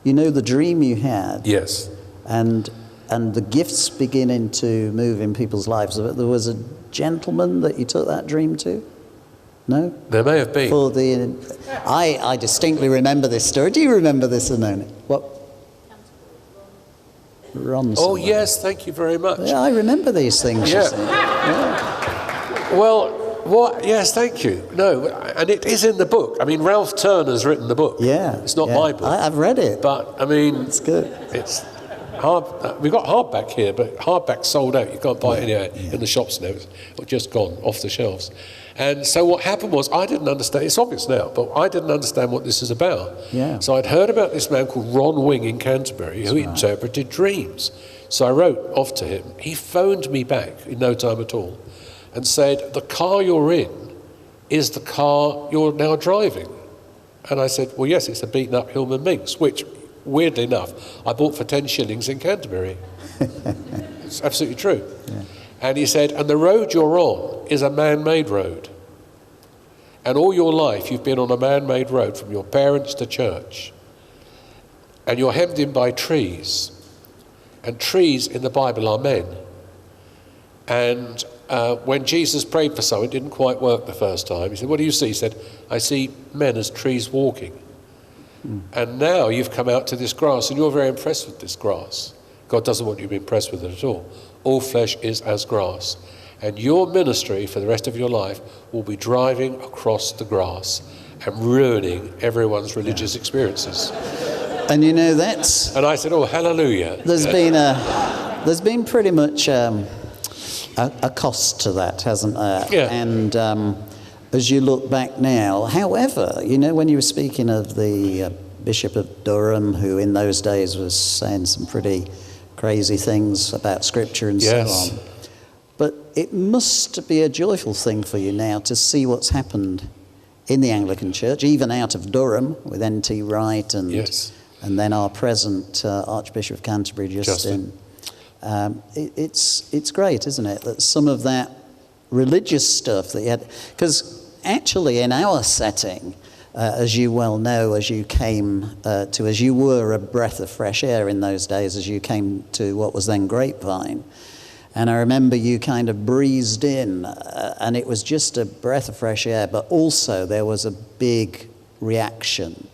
You know the dream you had? Yes. And the gifts beginning to move in people's lives. There was a gentleman that you took that dream to? No? There may have been. I distinctly remember this story. Do you remember this, Anoni? What? Ron. Oh, yes, thank you very much. Yeah, I remember these things. Yeah. You see. Yeah. Well, what? Yes, thank you. No, and it is in the book. I mean, Ralph Turner's written the book. Yeah. It's not my book. I've read it. But, I mean... It's good. It's hard. We've got hardback here, but hardback's sold out. You can't buy it anywhere in the shops now. It's just gone off the shelves. And so what happened was, I didn't understand, it's obvious now, but I didn't understand what this is about. Yeah. So I'd heard about this man called Ron Wing in Canterbury who interpreted dreams. So I wrote off to him. He phoned me back in no time at all and said, the car you're in is the car you're now driving. And I said, well, yes, it's a beaten up Hillman Minx, which, weirdly enough, I bought for 10 shillings in Canterbury. It's absolutely true. Yeah. And he said, and the road you're on is a man-made road. And all your life you've been on a man-made road from your parents to church. And you're hemmed in by trees. And trees in the Bible are men. And when Jesus prayed for someone, it didn't quite work the first time. He said, what do you see? He said, I see men as trees walking. And now you've come out to this grass and you're very impressed with this grass. God doesn't want you to be impressed with it at all. All flesh is as grass. And your ministry for the rest of your life will be driving across the grass and ruining everyone's religious experiences. And you know, that's... And I said, oh, hallelujah. There's been pretty much a cost to that, hasn't there? Yeah. And as you look back now, however, you know, when you were speaking of the Bishop of Durham, who in those days was saying some pretty crazy things about Scripture and so on. But it must be a joyful thing for you now to see what's happened in the Anglican Church, even out of Durham with N.T. Wright and then our present Archbishop of Canterbury, Justin. It's great, isn't it, that some of that religious stuff that you had... Because actually in our setting, as you well know, as you were a breath of fresh air in those days, as you came to what was then Grapevine. And I remember you kind of breezed in, and it was just a breath of fresh air, but also there was a big reaction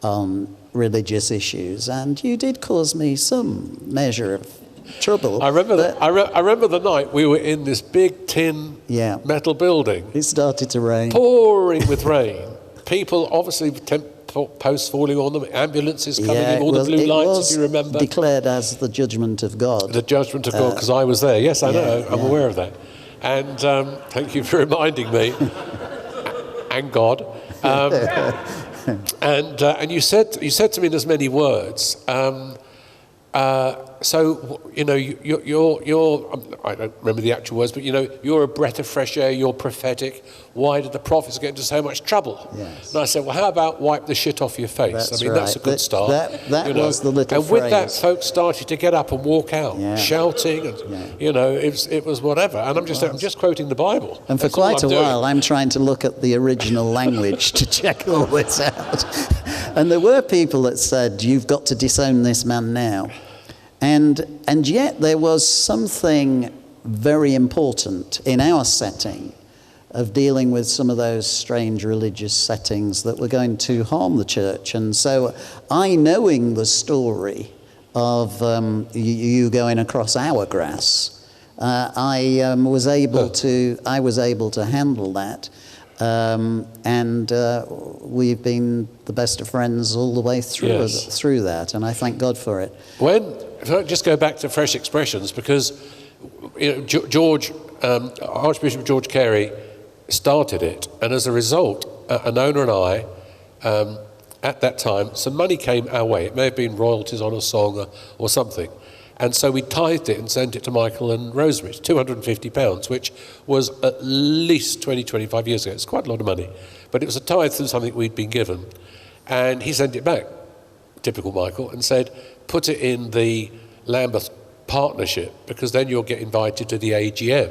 on religious issues, and you did cause me some measure of trouble. I remember the night we were in this big tin metal building. It started to rain. Pouring with rain. People, obviously, posts falling on them, ambulances coming in, all the blue lights, if you remember. Declared as the judgment of God. The judgment of God, because I was there. Yes, I know. I'm aware of that. And thank you for reminding me. And God. And you said to me in as many words, so, you know, you're I don't remember the actual words, but, you know, you're a breath of fresh air, you're prophetic. Why did the prophets get into so much trouble? Yes. And I said, well, how about wipe the shit off your face? That's that's a good start. That was the little phrase. And with that, folks started to get up and walk out, shouting, and, you know, it was whatever. And I'm just quoting the Bible. And for quite a while, I'm trying to look at the original language to check all this out. And there were people that said, you've got to disown this man now. And yet there was something very important in our setting of dealing with some of those strange religious settings that were going to harm the church. And so knowing the story of you going across our grass, I was able to handle that. And we've been the best of friends all the way through that, and I thank God for it. If I just go back to fresh expressions, because you know, Archbishop George Carey started it, and as a result, Anona and I, at that time, some money came our way. It may have been royalties on a song or something. And so we tithed it and sent it to Michael and Rosemary. It's £250, which was at least 20, 25 years ago. It's quite a lot of money. But it was a tithe from something we'd been given. And he sent it back, typical Michael, and said, put it in the Lambeth Partnership, because then you'll get invited to the AGM.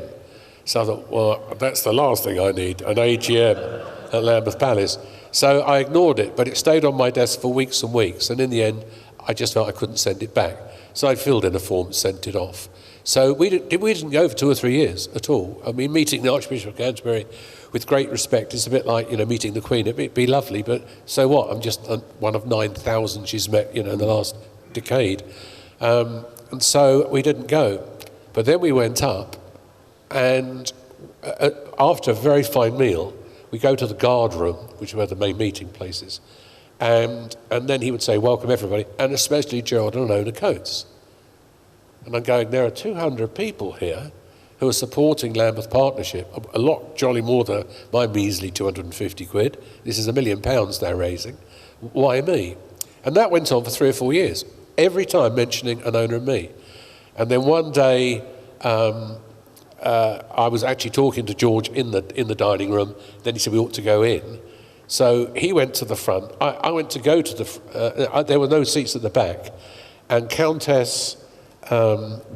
So I thought, well, that's the last thing I need, an AGM at Lambeth Palace. So I ignored it, but it stayed on my desk for weeks and weeks, and in the end, I just felt I couldn't send it back. So I filled in a form and sent it off. So we didn't go for 2 or 3 years at all. I mean, meeting the Archbishop of Canterbury with great respect is a bit like, meeting the Queen. It'd be lovely, but so what? I'm just one of 9,000 she's met, in the last decade. And so we didn't go. But then we went up, and after a very fine meal, we go to the guard room, which is where the main meeting place is, and then he would say, welcome everybody, and especially Gerald and Ona Coates. And I'm going, there are 200 people here who are supporting Lambeth Partnership, a lot jolly more than my measly 250 quid. This is £1 million they're raising. Why me? And that went on for 3 or 4 years, every time mentioning Ona and me. And then one day, I was actually talking to George in the dining room. Then he said we ought to go in. So he went to the front. I went to go to the. There were no seats at the back, and Countess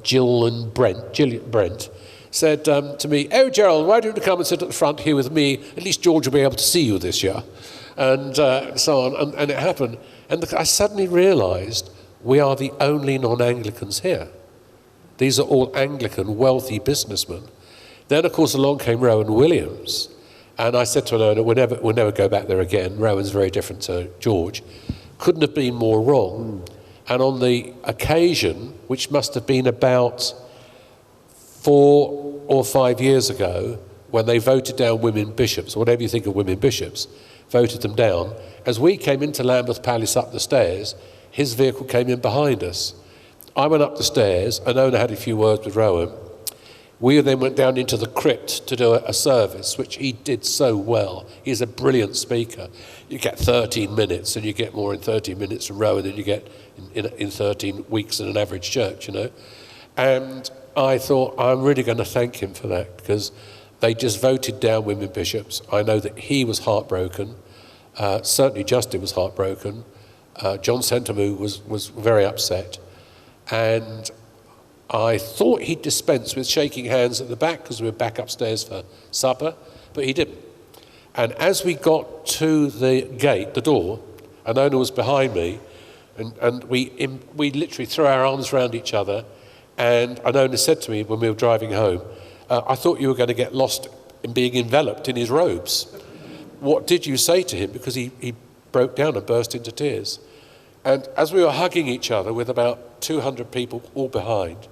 Gillian Brent said to me, "Oh, Gerald, why don't you come and sit at the front here with me? At least George will be able to see you this year," and so on. And it happened. And I suddenly realised we are the only non-Anglicans here. These are all Anglican, wealthy businessmen. Then, of course, along came Rowan Williams. And I said to Ona, we'll never go back there again. Rowan's very different to George. Couldn't have been more wrong. And on the occasion, which must have been about 4 or 5 years ago, when they voted down women bishops, or whatever you think of women bishops, voted them down, as we came into Lambeth Palace up the stairs, his vehicle came in behind us. I went up the stairs, and Ona had a few words with Rowan. We then went down into the crypt to do a service, which he did so well. He's a brilliant speaker. You get 13 minutes, and you get more in 13 minutes from Rowan than you get in 13 weeks in an average church, And I thought, I'm really going to thank him for that, because they just voted down women bishops. I know that he was heartbroken. Certainly Justin was heartbroken. John Sentamu was very upset. And I thought he'd dispense with shaking hands at the back because we were back upstairs for supper, but he didn't. And as we got to the gate, the door, and Ona was behind me, and we literally threw our arms around each other, and Ona said to me when we were driving home, I thought you were going to get lost in being enveloped in his robes. What did you say to him? Because he broke down and burst into tears. And as we were hugging each other with about 200 people all behind,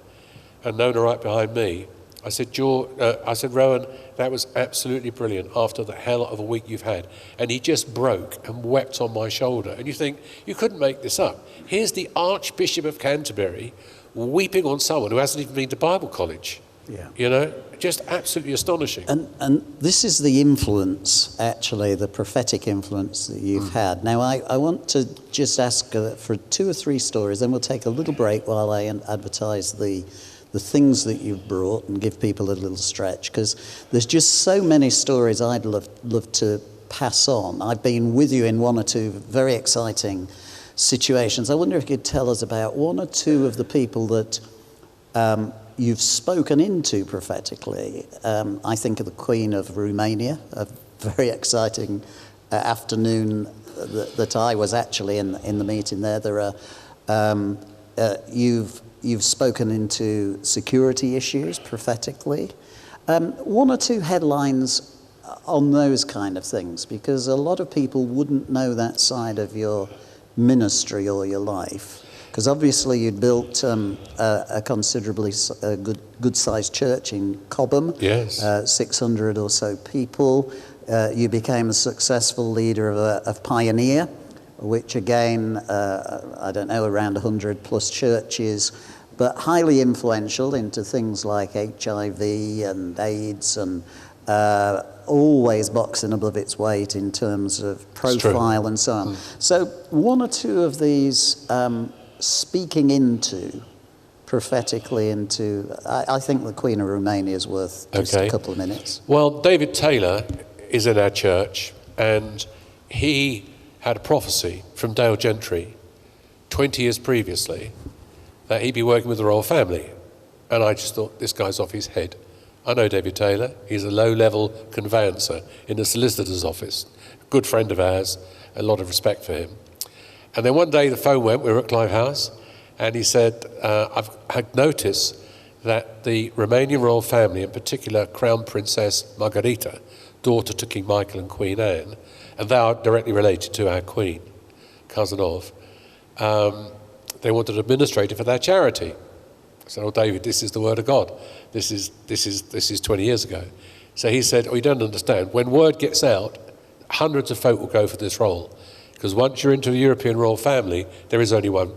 and Nona right behind me, I said, Rowan, that was absolutely brilliant after the hell of a week you've had. And he just broke and wept on my shoulder. And you think, you couldn't make this up. Here's the Archbishop of Canterbury weeping on someone who hasn't even been to Bible college. Yeah. Just absolutely astonishing. And this is the influence, actually, the prophetic influence that you've had. Now, I want to just ask for 2 or 3 stories, then we'll take a little break while I advertise the things that you've brought and give people a little stretch, because there's just so many stories I'd love to pass on. I've been with you in 1 or 2 very exciting situations. I wonder if you could tell us about 1 or 2 of the people that you've spoken into prophetically. I think of the Queen of Romania, a very exciting afternoon that I was actually in the meeting there. There are you've spoken into security issues prophetically. 1 or 2 headlines on those kind of things, because a lot of people wouldn't know that side of your ministry or your life. Because obviously you'd built a considerably good-sized church in Cobham, yes. 600 or so people. You became a successful leader of Pioneer, which again, I don't know, around 100 plus churches, but highly influential into things like HIV and AIDS, and always boxing above its weight in terms of profile and so on. So 1 or 2 of these speaking into, prophetically into, I think the Queen of Romania is worth just a couple of minutes. Well, David Taylor is in our church, and he had a prophecy from Dale Gentry 20 years previously that he'd be working with the royal family. And I just thought, this guy's off his head. I know David Taylor. He's a low-level conveyancer in a solicitor's office. Good friend of ours, a lot of respect for him. And then one day the phone went, we were at Clive House, and he said, I've had notice that the Romanian royal family, in particular Crown Princess Margherita, daughter to King Michael and Queen Anne, and they are directly related to our Queen, cousin of, they wanted an administrator for their charity. I said, oh, David, this is the word of God. This is 20 years ago. So he said, oh, you don't understand. When word gets out, hundreds of folk will go for this role. Because once you're into the European royal family, there is only one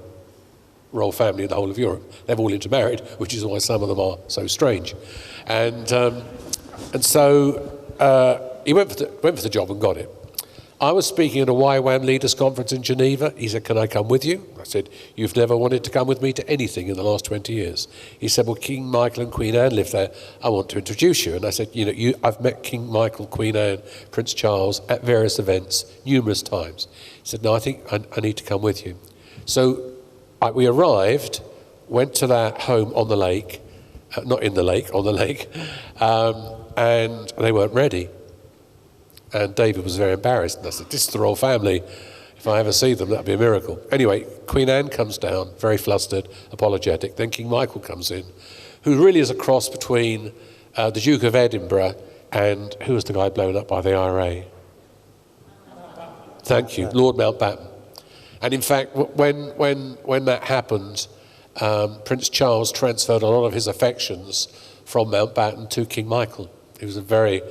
royal family in the whole of Europe. They've all intermarried, which is why some of them are so strange. And so he went for the job and got it. I was speaking at a YWAM leaders conference in Geneva. He said, can I come with you? I said, you've never wanted to come with me to anything in the last 20 years. He said, well, King Michael and Queen Anne live there. I want to introduce you. And I said, I've met King Michael, Queen Anne, Prince Charles at various events numerous times. He said, no, I think I need to come with you. So we arrived, went to their home on the lake, not in the lake, on the lake, and they weren't ready. And David was very embarrassed. And I said, this is the royal family. If I ever see them, that'd be a miracle. Anyway, Queen Anne comes down, very flustered, apologetic. Then King Michael comes in, who really is a cross between the Duke of Edinburgh and who was the guy blown up by the IRA? Thank you, Lord Mountbatten. And in fact, when that happened, Prince Charles transferred a lot of his affections from Mountbatten to King Michael. He was a very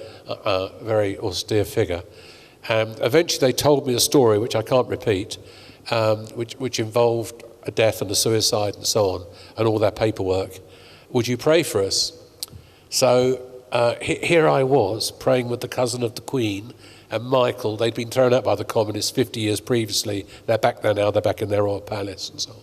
austere figure. Eventually they told me a story, which I can't repeat, which involved a death and a suicide and so on, and all that paperwork. Would you pray for us? So here I was, praying with the cousin of the Queen and Michael. They'd been thrown out by the communists 50 years previously. They're back there now, they're back in their royal palace and so on.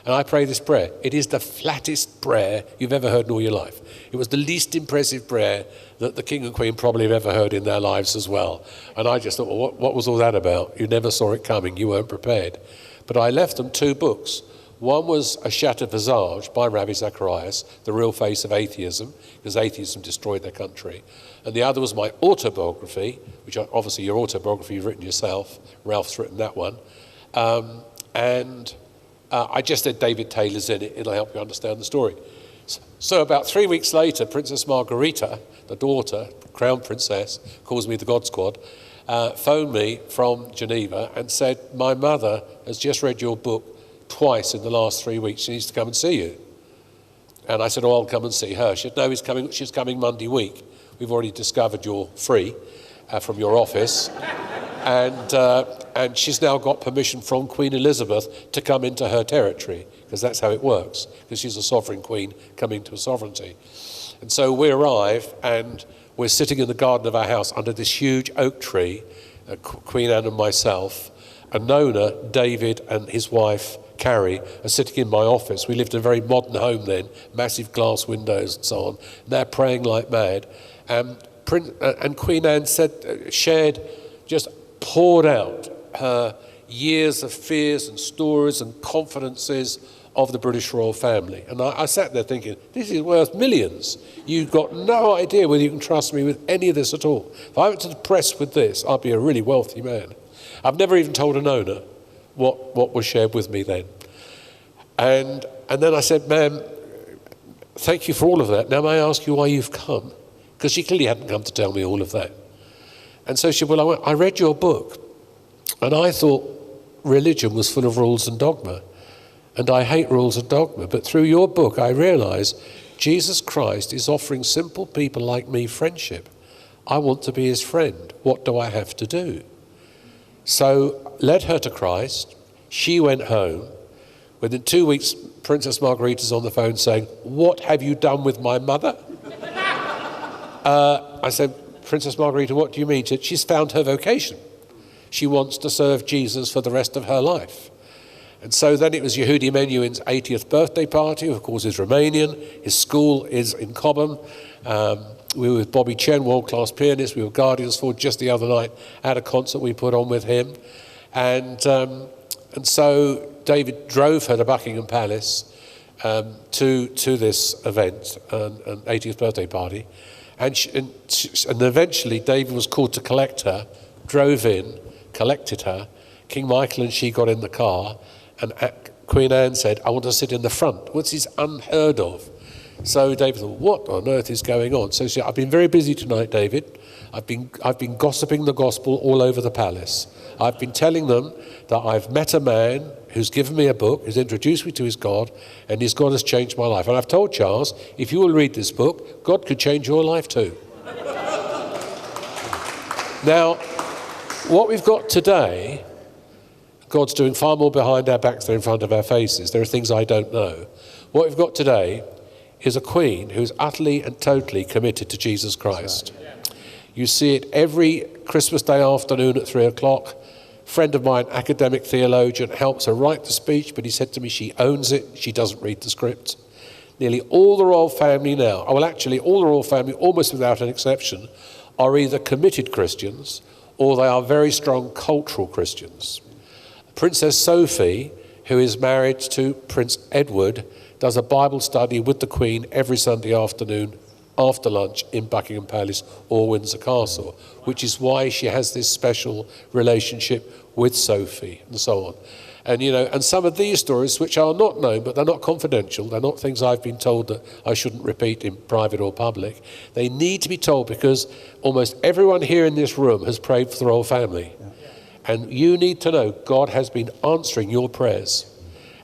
And I pray this prayer. It is the flattest prayer you've ever heard in all your life. It was the least impressive prayer that the King and Queen probably have ever heard in their lives as well. And I just thought, well, what was all that about? You never saw it coming. You weren't prepared. But I left them 2 books. One was A Shattered Visage by Ravi Zacharias, the real face of atheism, because atheism destroyed their country. And the other was my autobiography, which obviously your autobiography you've written yourself. Ralph's written that one. I just said David Taylor's in it. It'll help you understand the story. So about 3 weeks later, Princess Margherita, the daughter, Crown Princess, calls me the God Squad, phoned me from Geneva and said, my mother has just read your book twice in the last 3 weeks. She needs to come and see you. And I said, oh, I'll come and see her. She said, no, she's coming Monday week. We've already discovered you're free from your office. And she's now got permission from Queen Elizabeth to come into her territory, because that's how it works, because she's a sovereign queen coming to a sovereignty. And so we arrive, and we're sitting in the garden of our house under this huge oak tree, Queen Anne and myself, and Nona, David and his wife, Carrie, are sitting in my office. We lived in a very modern home then, massive glass windows and so on. And they're praying like mad. And Queen Anne shared, just poured out her years of fears and stories and confidences of the British royal family. And I sat there thinking, this is worth millions. You've got no idea whether you can trust me with any of this at all. If I went to the press with this, I'd be a really wealthy man. I've never even told Nona what was shared with me then. And then I said, ma'am, thank you for all of that. Now may I ask you why you've come? Because she clearly hadn't come to tell me all of that. And so she said, well, I read your book, and I thought religion was full of rules and dogma. And I hate rules and dogma. But through your book, I realized Jesus Christ is offering simple people like me friendship. I want to be his friend. What do I have to do? So led her to Christ. She went home. Within 2 weeks, Princess Margherita's on the phone saying, what have you done with my mother? I said, Princess Margherita, what do you mean? She said, she's found her vocation. She wants to serve Jesus for the rest of her life. And so then it was Yehudi Menuhin's 80th birthday party, who of course is Romanian. His school is in Cobham. We were with Bobby Chen, world-class pianist. We were guardians for just the other night at a concert we put on with him. And so David drove her to Buckingham Palace, to this event, an 80th birthday party. And eventually David was called to collect her, drove in, collected her. King Michael and she got in the car, and Queen Anne said, I want to sit in the front. Which is unheard of. So David thought, what on earth is going on? So she said, I've been very busy tonight, David. I've been gossiping the gospel all over the palace. I've been telling them that I've met a man who's given me a book, who's introduced me to his God, and his God has changed my life. And I've told Charles, if you will read this book, God could change your life too. Now, what we've got today, God's doing far more behind our backs than in front of our faces. There are things I don't know. What we've got today is a queen who's utterly and totally committed to Jesus Christ. You see it every Christmas Day afternoon at 3 o'clock. A friend of mine, academic theologian, helps her write the speech, but he said to me she owns it, she doesn't read the script. Nearly all the royal family now, well actually all the royal family, almost without an exception, are either committed Christians or they are very strong cultural Christians. Princess Sophie, who is married to Prince Edward, does a Bible study with the Queen every Sunday afternoon after lunch in Buckingham Palace or Windsor Castle, which is why she has this special relationship with Sophie and so on. And, you know, and some of these stories, which are not known, but they're not confidential, they're not things I've been told that I shouldn't repeat in private or public, they need to be told because almost everyone here in this room has prayed for the royal family. And you need to know God has been answering your prayers.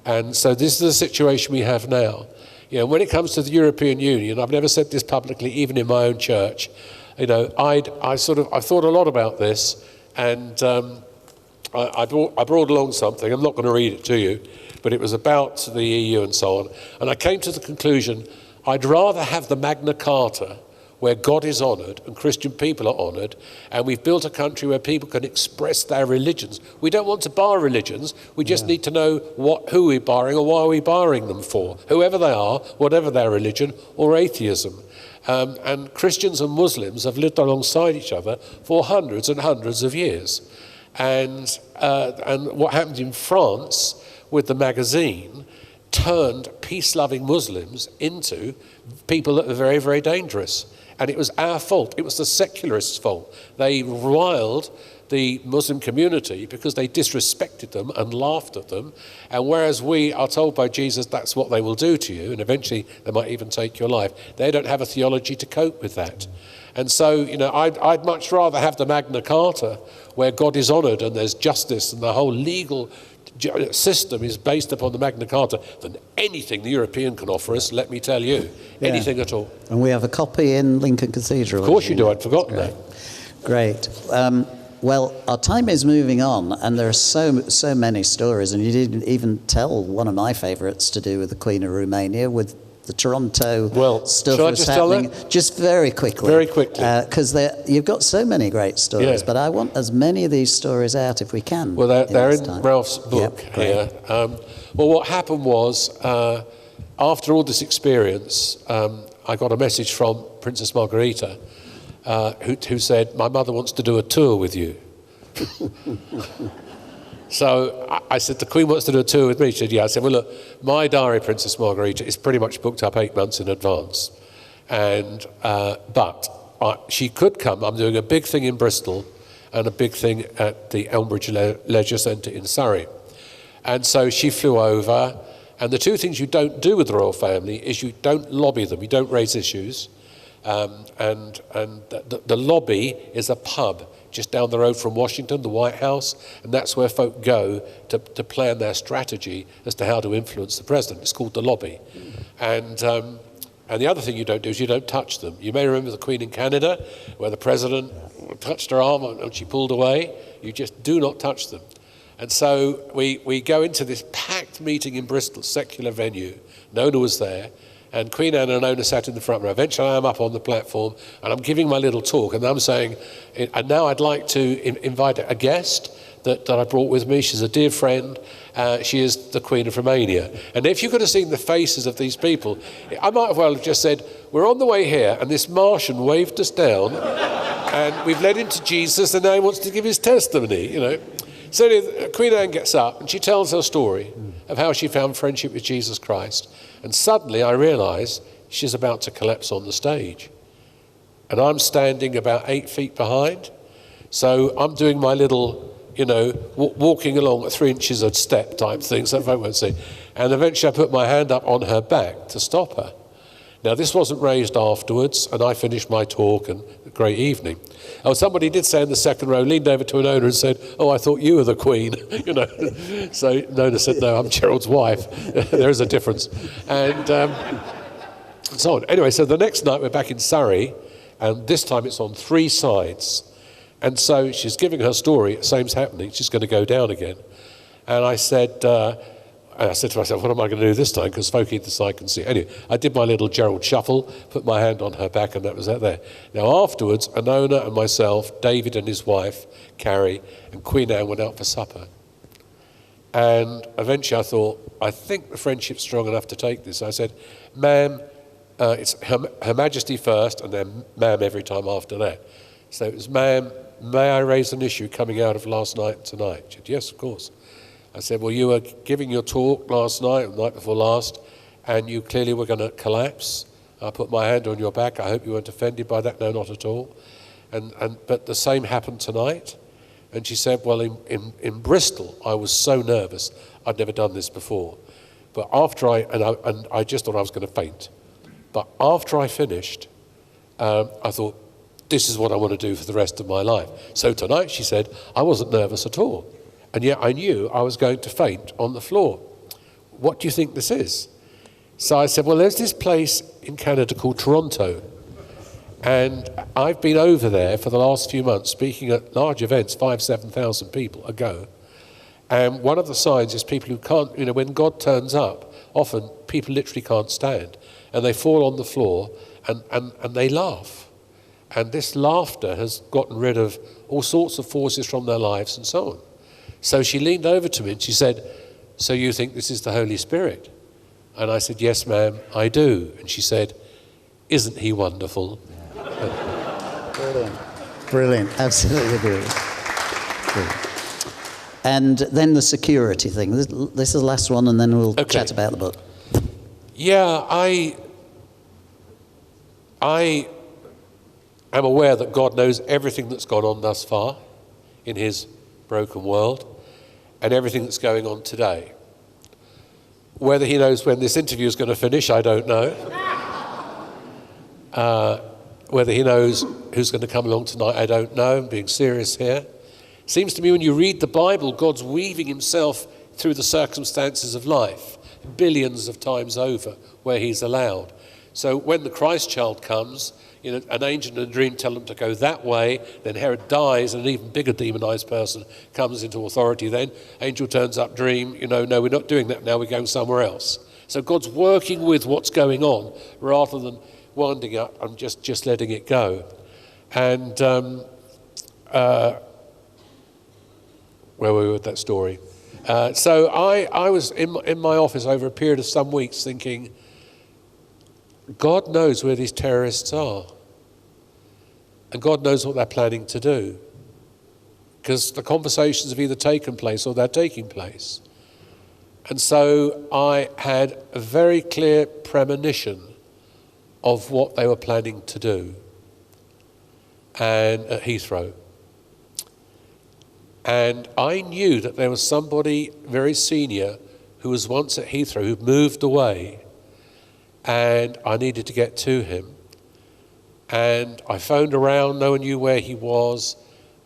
And so this is the situation we have now. You know, when it comes to the European Union, I've never said this publicly, even in my own church. You know, I thought a lot about this, and I brought along something. I'm not going to read it to you, but it was about the EU and so on. And I came to the conclusion, I'd rather have the Magna Carta, where God is honoured and Christian people are honoured, and we've built a country where people can express their religions. We don't want to bar religions, we just need to know who we're barring or why we're barring them for, whoever they are, whatever their religion, or atheism. And Christians and Muslims have lived alongside each other for hundreds and hundreds of years. And what happened in France with the magazine turned peace-loving Muslims into people that were very, very dangerous. And it was our fault. It was the secularists' fault. They riled the Muslim community because they disrespected them and laughed at them. And whereas we are told by Jesus that's what they will do to you, and eventually they might even take your life, they don't have a theology to cope with that. And so, you know, I'd much rather have the Magna Carta where God is honoured and there's justice and the whole legal system is based upon the Magna Carta than anything the European can offer us, let me tell you. Anything at all. And we have a copy in Lincoln Cathedral. Of course you do, I'd forgotten that. Great. Well, our time is moving on, and there are so many stories, and you didn't even tell one of my favourites to do with the Queen of Romania, with the Toronto stuff that's happening. Just very quickly. Very quickly. Because you've got so many great stories, but I want as many of these stories out if we can. Well, they're in Ralph's book here. Well, what happened was, after all this experience, I got a message from Princess Margarita, who said, my mother wants to do a tour with you. So I said, the Queen wants to do a tour with me. She said, yeah. I said, well, look, my diary, Princess Margarita, is pretty much booked up 8 months in advance. And but she could come. I'm doing a big thing in Bristol and a big thing at the Elmbridge Leisure Centre in Surrey. And so she flew over. And the two things you don't do with the royal family is you don't lobby them. You don't raise issues. And the lobby is a pub just down the road from Washington, the White House, and that's where folk go to plan their strategy as to how to influence the president. It's called the lobby. And the other thing you don't do is you don't touch them. You may remember the Queen in Canada, where the president touched her arm and she pulled away. You just do not touch them. And so we go into this packed meeting in Bristol, secular venue. Nona was there. And Queen Anne and Nona sat in the front row. Eventually I'm up on the platform and I'm giving my little talk and I'm saying, and now I'd like to invite a guest that I brought with me. She's a dear friend. She is the Queen of Romania. And if you could have seen the faces of these people, I might as well have just said, we're on the way here and this Martian waved us down and we've led him to Jesus and now he wants to give his testimony, you know. So Queen Anne gets up and she tells her story of how she found friendship with Jesus Christ. And suddenly I realised she's about to collapse on the stage. And I'm standing about 8 feet behind. So I'm doing my little, walking along at 3 inches a step type thing, so folk won't see. And eventually I put my hand up on her back to stop her. Now, this wasn't raised afterwards, and I finished my talk, and a great evening. Oh, somebody did say in the second row, leaned over to an owner and said, "Oh, I thought you were the Queen." So Nona said, "No, I'm Gerald's wife." There is a difference. And so on. Anyway, so the next night we're back in Surrey, and this time it's on 3 sides. And so she's giving her story, same's happening, she's going to go down again. And I said to myself, what am I going to do this time? Because folk either side can see. Anyway, I did my little Gerald shuffle, put my hand on her back, and that was that there. Now afterwards, Anona and myself, David and his wife, Carrie, and Queen Anne went out for supper. And eventually I thought, I think the friendship's strong enough to take this. I said, "Ma'am," it's Her Majesty first, and then "Ma'am" every time after that. So it was, "Ma'am, may I raise an issue coming out of last night and tonight?" She said, "Yes, of course." I said, "Well, you were giving your talk last night, or the night before last, and you clearly were going to collapse. I put my hand on your back. I hope you weren't offended by that." "No, not at all." But the same happened tonight. And she said, "Well, in Bristol, I was so nervous. I'd never done this before. But after I just thought I was going to faint. But after I finished, I thought, this is what I want to do for the rest of my life. So tonight," she said, "I wasn't nervous at all. And yet I knew I was going to faint on the floor. What do you think this is?" So I said, "Well, there's this place in Canada called Toronto. And I've been over there for the last few months speaking at large events, 7,000 people a go. And one of the signs is people who can't, when God turns up, often people literally can't stand. And they fall on the floor and they laugh. And this laughter has gotten rid of all sorts of forces from their lives and so on." So she leaned over to me and she said, "So you think this is the Holy Spirit?" And I said, "Yes, ma'am, I do." And she said, "Isn't he wonderful?" Brilliant. Brilliant. Absolutely brilliant. And then the security thing. This is the last one, and then we'll chat about the book. Yeah, I am aware that God knows everything that's gone on thus far in his broken world and everything that's going on today. Whether he knows when this interview is going to finish, I don't know. Whether he knows who's going to come along tonight, I don't know. I'm being serious here. Seems to me when you read the Bible, God's weaving himself through the circumstances of life, billions of times over, where he's allowed. So when the Christ child comes, an angel in a dream tell them to go that way, then Herod dies, and an even bigger demonized person comes into authority then. Angel turns up, dream, no, we're not doing that now, we're going somewhere else. So God's working with what's going on rather than winding up and just letting it go. And where were we with that story? So I was in my office over a period of some weeks thinking, God knows where these terrorists are. And God knows what they're planning to do. Because the conversations have either taken place or they're taking place. And so I had a very clear premonition of what they were planning to do and at Heathrow. And I knew that there was somebody very senior who was once at Heathrow who moved away, and I needed to get to him. And I phoned around, no one knew where he was,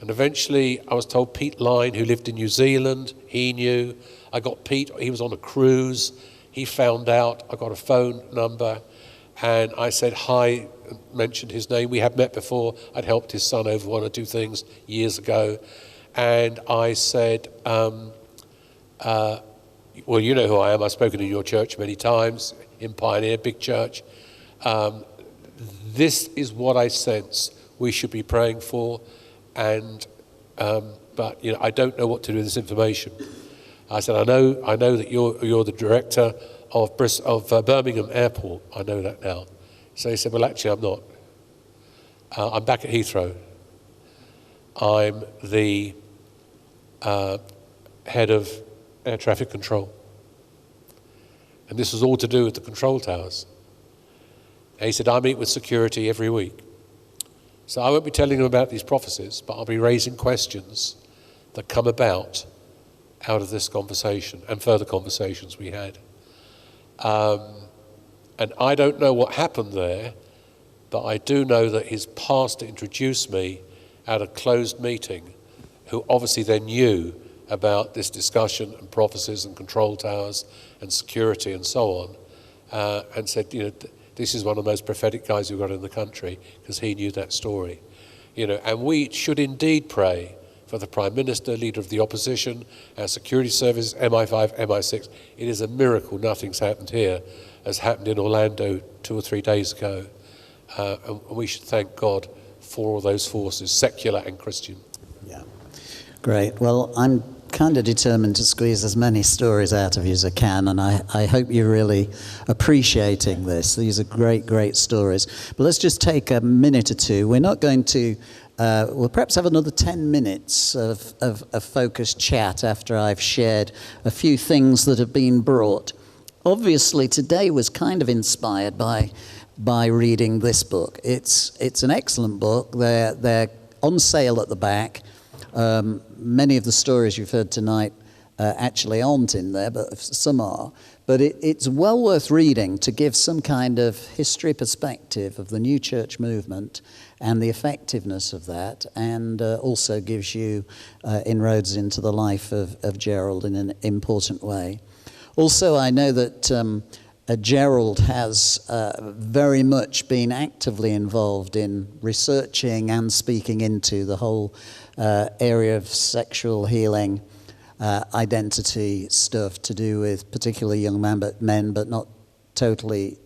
and eventually I was told Pete Line, who lived in New Zealand, he knew. I got Pete, he was on a cruise, he found out, I got a phone number, and I said hi, mentioned his name. We had met before, I'd helped his son over one or two things years ago. And I said, well, you know who I am. I've spoken in your church many times, in Pioneer, big church. This is what I sense we should be praying for. And but I don't know what to do with this information. I said, I know that you're the director of Birmingham Airport. I know that now. So he said, well, actually, I'm not. I'm back at Heathrow. I'm the head of air traffic control. And this was all to do with the control towers. And he said, I meet with security every week. So I won't be telling them about these prophecies, but I'll be raising questions that come about out of this conversation and further conversations we had. And I don't know what happened there, but I do know that his pastor introduced me at a closed meeting, who obviously then knew about this discussion and prophecies and control towers and security and so on, and said, this is one of the most prophetic guys we've got in the country, because he knew that story. And we should indeed pray for the Prime Minister, Leader of the Opposition, our security services, MI5, MI6. It is a miracle nothing's happened here, as happened in Orlando 2 or 3 days ago. And we should thank God for all those forces, secular and Christian. Yeah, great. Well, I'm kind of determined to squeeze as many stories out of you as I can, and I hope you're really appreciating this. These are great, great stories. But let's just take a minute or two. We're not going to, we'll perhaps have another 10 minutes of focused chat after I've shared a few things that have been brought. Obviously, today was kind of inspired by reading this book. It's an excellent book. They're on sale at the back. Many of the stories you've heard tonight actually aren't in there, but some are. But it's well worth reading to give some kind of history perspective of the new church movement and the effectiveness of that, and also gives you inroads into the life of Gerald in an important way. Also, I know that Gerald has very much been actively involved in researching and speaking into the whole area of sexual healing, identity stuff to do with particularly young men, but not totally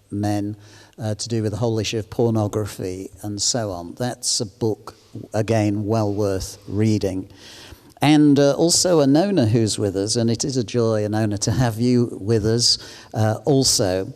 men, to do with the whole issue of pornography and so on. That's a book, again, well worth reading. And also Anona, who's with us, and it is a joy, Anona, to have you with us also.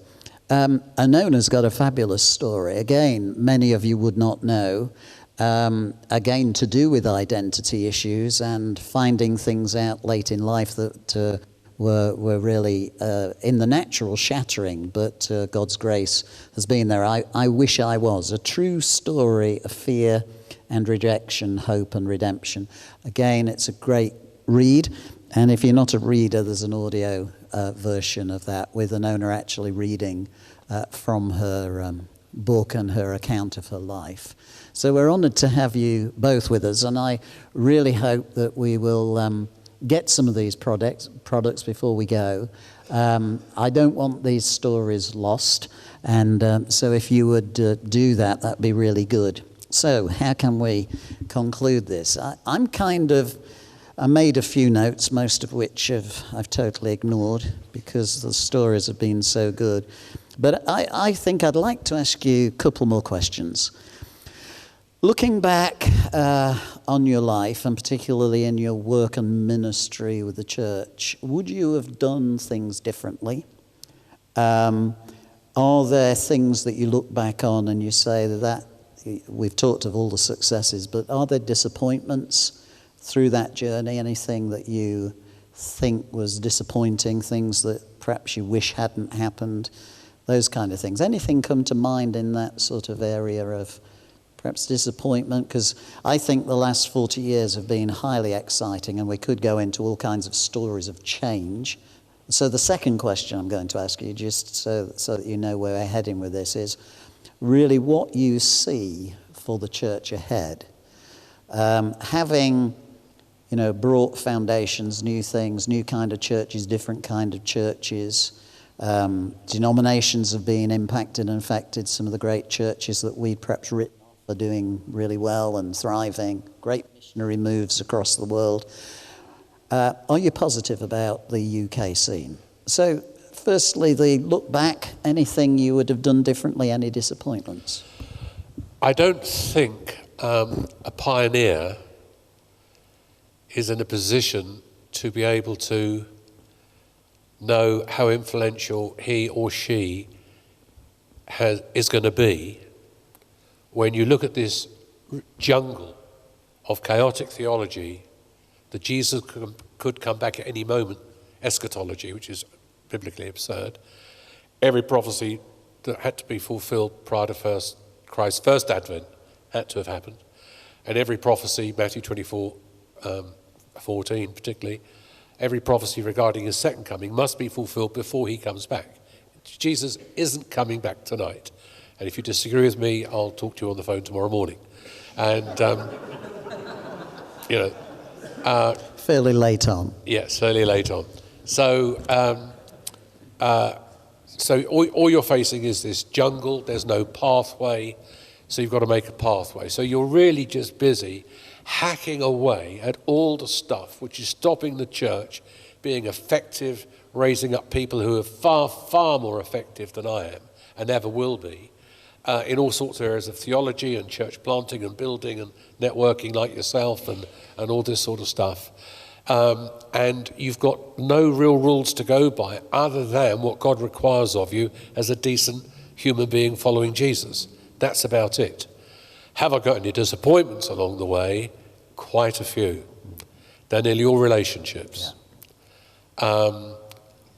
Anona's got a fabulous story. Again, many of you would not know. Again, to do with identity issues and finding things out late in life that were really in the natural shattering, but God's grace has been there. I wish I was. A true story of fear and rejection, hope and redemption. Again, it's a great read, and if you're not a reader, there's an audio version of that with Anona actually reading from her book and her account of her life. So we're honoured to have you both with us, and I really hope that we will get some of these products before we go. I don't want these stories lost, and so if you would do that, that'd be really good. So how can we conclude this? I made a few notes, most of which I've totally ignored because the stories have been so good. But I think I'd like to ask you a couple more questions. Looking back on your life, and particularly in your work and ministry with the church, would you have done things differently? Are there things that you look back on and you say that we've talked of all the successes, but are there disappointments through that journey? Anything that you think was disappointing, things that perhaps you wish hadn't happened, those kind of things? Anything come to mind in that sort of area of perhaps disappointment? Because I think the last 40 years have been highly exciting, and we could go into all kinds of stories of change. So the second question I'm going to ask you, just so that you know where we're heading with this, is really what you see for the church ahead. Having, brought foundations, new things, new kind of churches, different kind of churches, denominations have been impacted and affected. Some of the great churches that we perhaps written off are doing really well and thriving. Great missionary moves across the world. Are you positive about the UK scene? So, firstly, the look back, anything you would have done differently, any disappointments? I don't think a pioneer is in a position to be able to know how influential he or she is going to be when you look at this jungle of chaotic theology that Jesus could come back at any moment, eschatology, which is biblically absurd. Every prophecy that had to be fulfilled prior to Christ's first advent had to have happened. And every prophecy, Matthew 24, 14 particularly, every prophecy regarding his second coming must be fulfilled before he comes back. Jesus isn't coming back tonight. And if you disagree with me, I'll talk to you on the phone tomorrow morning. And, fairly late on. Yes, fairly late on. So all you're facing is this jungle. There's no pathway. So you've got to make a pathway. So you're really just busy hacking away at all the stuff which is stopping the church being effective, raising up people who are far, far more effective than I am and ever will be in all sorts of areas of theology and church planting and building and networking like yourself and all this sort of stuff. And you've got no real rules to go by other than what God requires of you as a decent human being following Jesus. That's about it. Have I got any disappointments along the way? Quite a few. They're nearly all relationships. Yeah.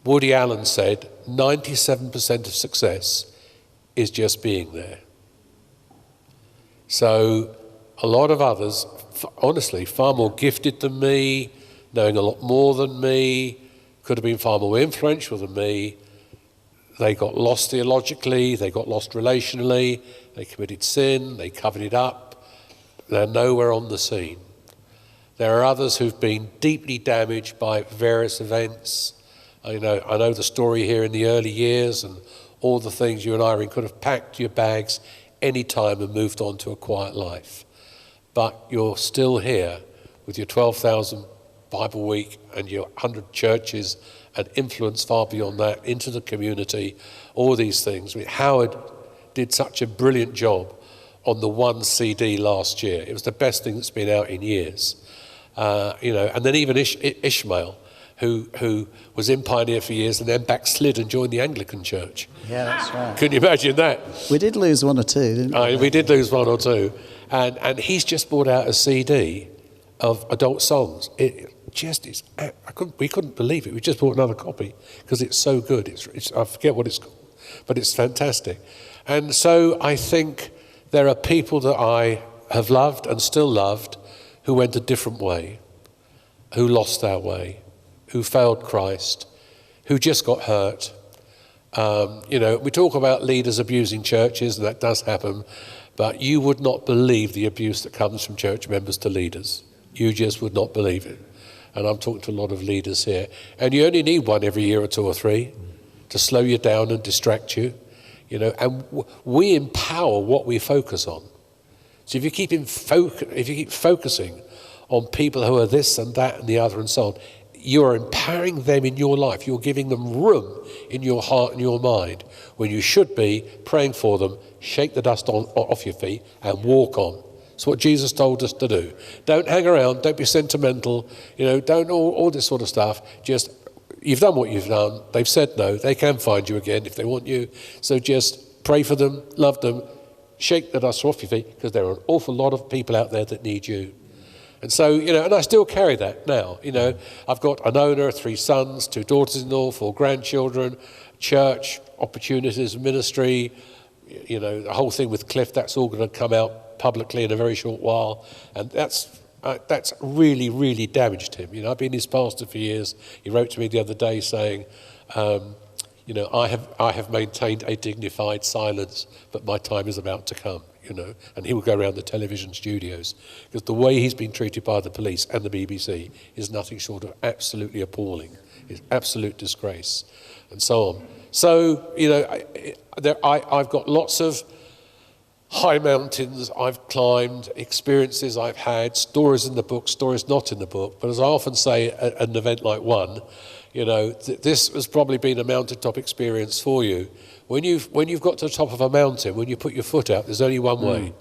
Woody Allen said 97% of success is just being there. So a lot of others, honestly, far more gifted than me, knowing a lot more than me, could have been far more influential than me. They got lost theologically, they got lost relationally, they committed sin, they covered it up. They're nowhere on the scene. There are others who've been deeply damaged by various events. I know the story here in the early years and all the things you and Irene could have packed your bags any time and moved on to a quiet life. But you're still here with your 12,000 Bible week and your 100 churches and influence far beyond that into the community, all these things. I mean, Howard did such a brilliant job on the one CD last year. It was the best thing that's been out in years. And then even Ishmael, who was in Pioneer for years and then backslid and joined the Anglican Church. Yeah, that's right. Can you imagine that? We did lose one or two, didn't we? We did lose one or two. And he's just brought out a CD of adult songs. We couldn't believe it. We just bought another copy because it's so good. I forget what it's called, but it's fantastic. And so I think there are people that I have loved and still loved who went a different way, who lost their way, who failed Christ, who just got hurt. We talk about leaders abusing churches, and that does happen, but you would not believe the abuse that comes from church members to leaders. You just would not believe it. And I'm talking to a lot of leaders here. And you only need one every year or two or three to slow you down and distract you. And we empower what we focus on. So if you keep focusing on people who are this and that and the other and so on, you are empowering them in your life. You're giving them room in your heart and your mind when you should be praying for them, shake the dust off your feet and walk on. It's what Jesus told us to do. Don't hang around, don't be sentimental, don't all this sort of stuff. Just, you've done what you've done. They've said no. They can find you again if they want you. So just pray for them, love them, shake the dust off your feet, because there are an awful lot of people out there that need you. And so, and I still carry that now. I've got an owner, 3 sons, 2 daughters-in-law, 4 grandchildren, church, opportunities, ministry, the whole thing with Cliff, that's all going to come out publicly in a very short while. And that's really, really damaged him. I've been his pastor for years. He wrote to me the other day saying, I have maintained a dignified silence, but my time is about to come. And he will go around the television studios because the way he's been treated by the police and the BBC is nothing short of absolutely appalling. It's absolute disgrace and so on. So, I've got lots of high mountains I've climbed, experiences I've had, stories in the book, stories not in the book. But as I often say at an event like one, this has probably been a mountaintop experience for you. When you've got to the top of a mountain, when you put your foot out, there's only one way,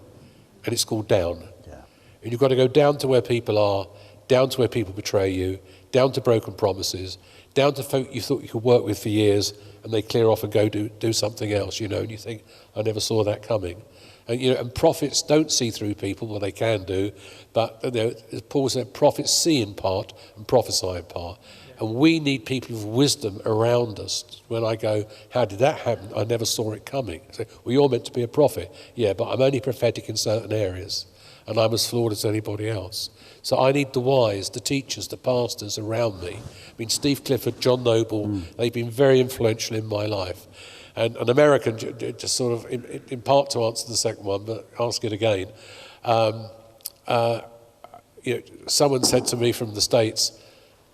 and it's called down. Yeah. And you've got to go down to where people are, down to where people betray you, down to broken promises, down to folk you thought you could work with for years, and they clear off and go do something else, and you think, I never saw that coming. And and prophets don't see through people, well, they can do, but as Paul said, prophets see in part and prophesy in part. Yeah. And we need people of wisdom around us. When I go, how did that happen? I never saw it coming. I say, well, you're meant to be a prophet. Yeah, but I'm only prophetic in certain areas. And I'm as flawed as anybody else. So I need the wise, the teachers, the pastors around me. I mean, Steve Clifford, John Noble, they've been very influential in my life. And an American, just sort of, in part to answer the second one, but ask it again. Someone said to me from the States,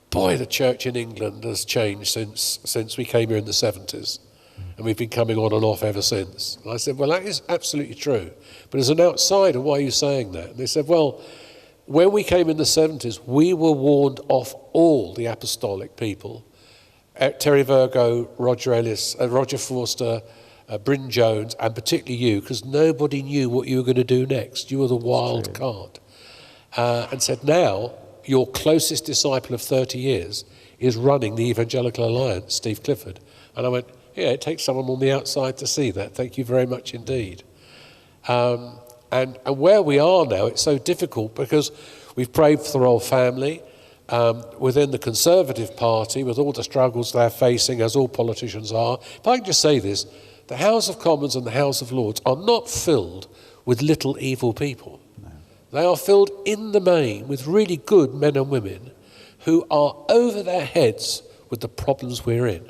boy, the church in England has changed since we came here in the 70s. And we've been coming on and off ever since. And I said, well, that is absolutely true. But as an outsider, why are you saying that? And they said, well, when we came in the 70s, we were warned off all the apostolic people. Terry Virgo, Roger Ellis, Roger Forster, Bryn Jones, and particularly you, because nobody knew what you were going to do next. You were the wild card. And said, now, your closest disciple of 30 years is running the Evangelical Alliance, Steve Clifford. And I went, yeah, it takes someone on the outside to see that. Thank you very much indeed. And where we are now, it's so difficult because we've prayed for the royal family. Within the Conservative Party, with all the struggles they're facing, as all politicians are. If I can just say this, the House of Commons and the House of Lords are not filled with little evil people. No. They are filled in the main with really good men and women who are over their heads with the problems we're in.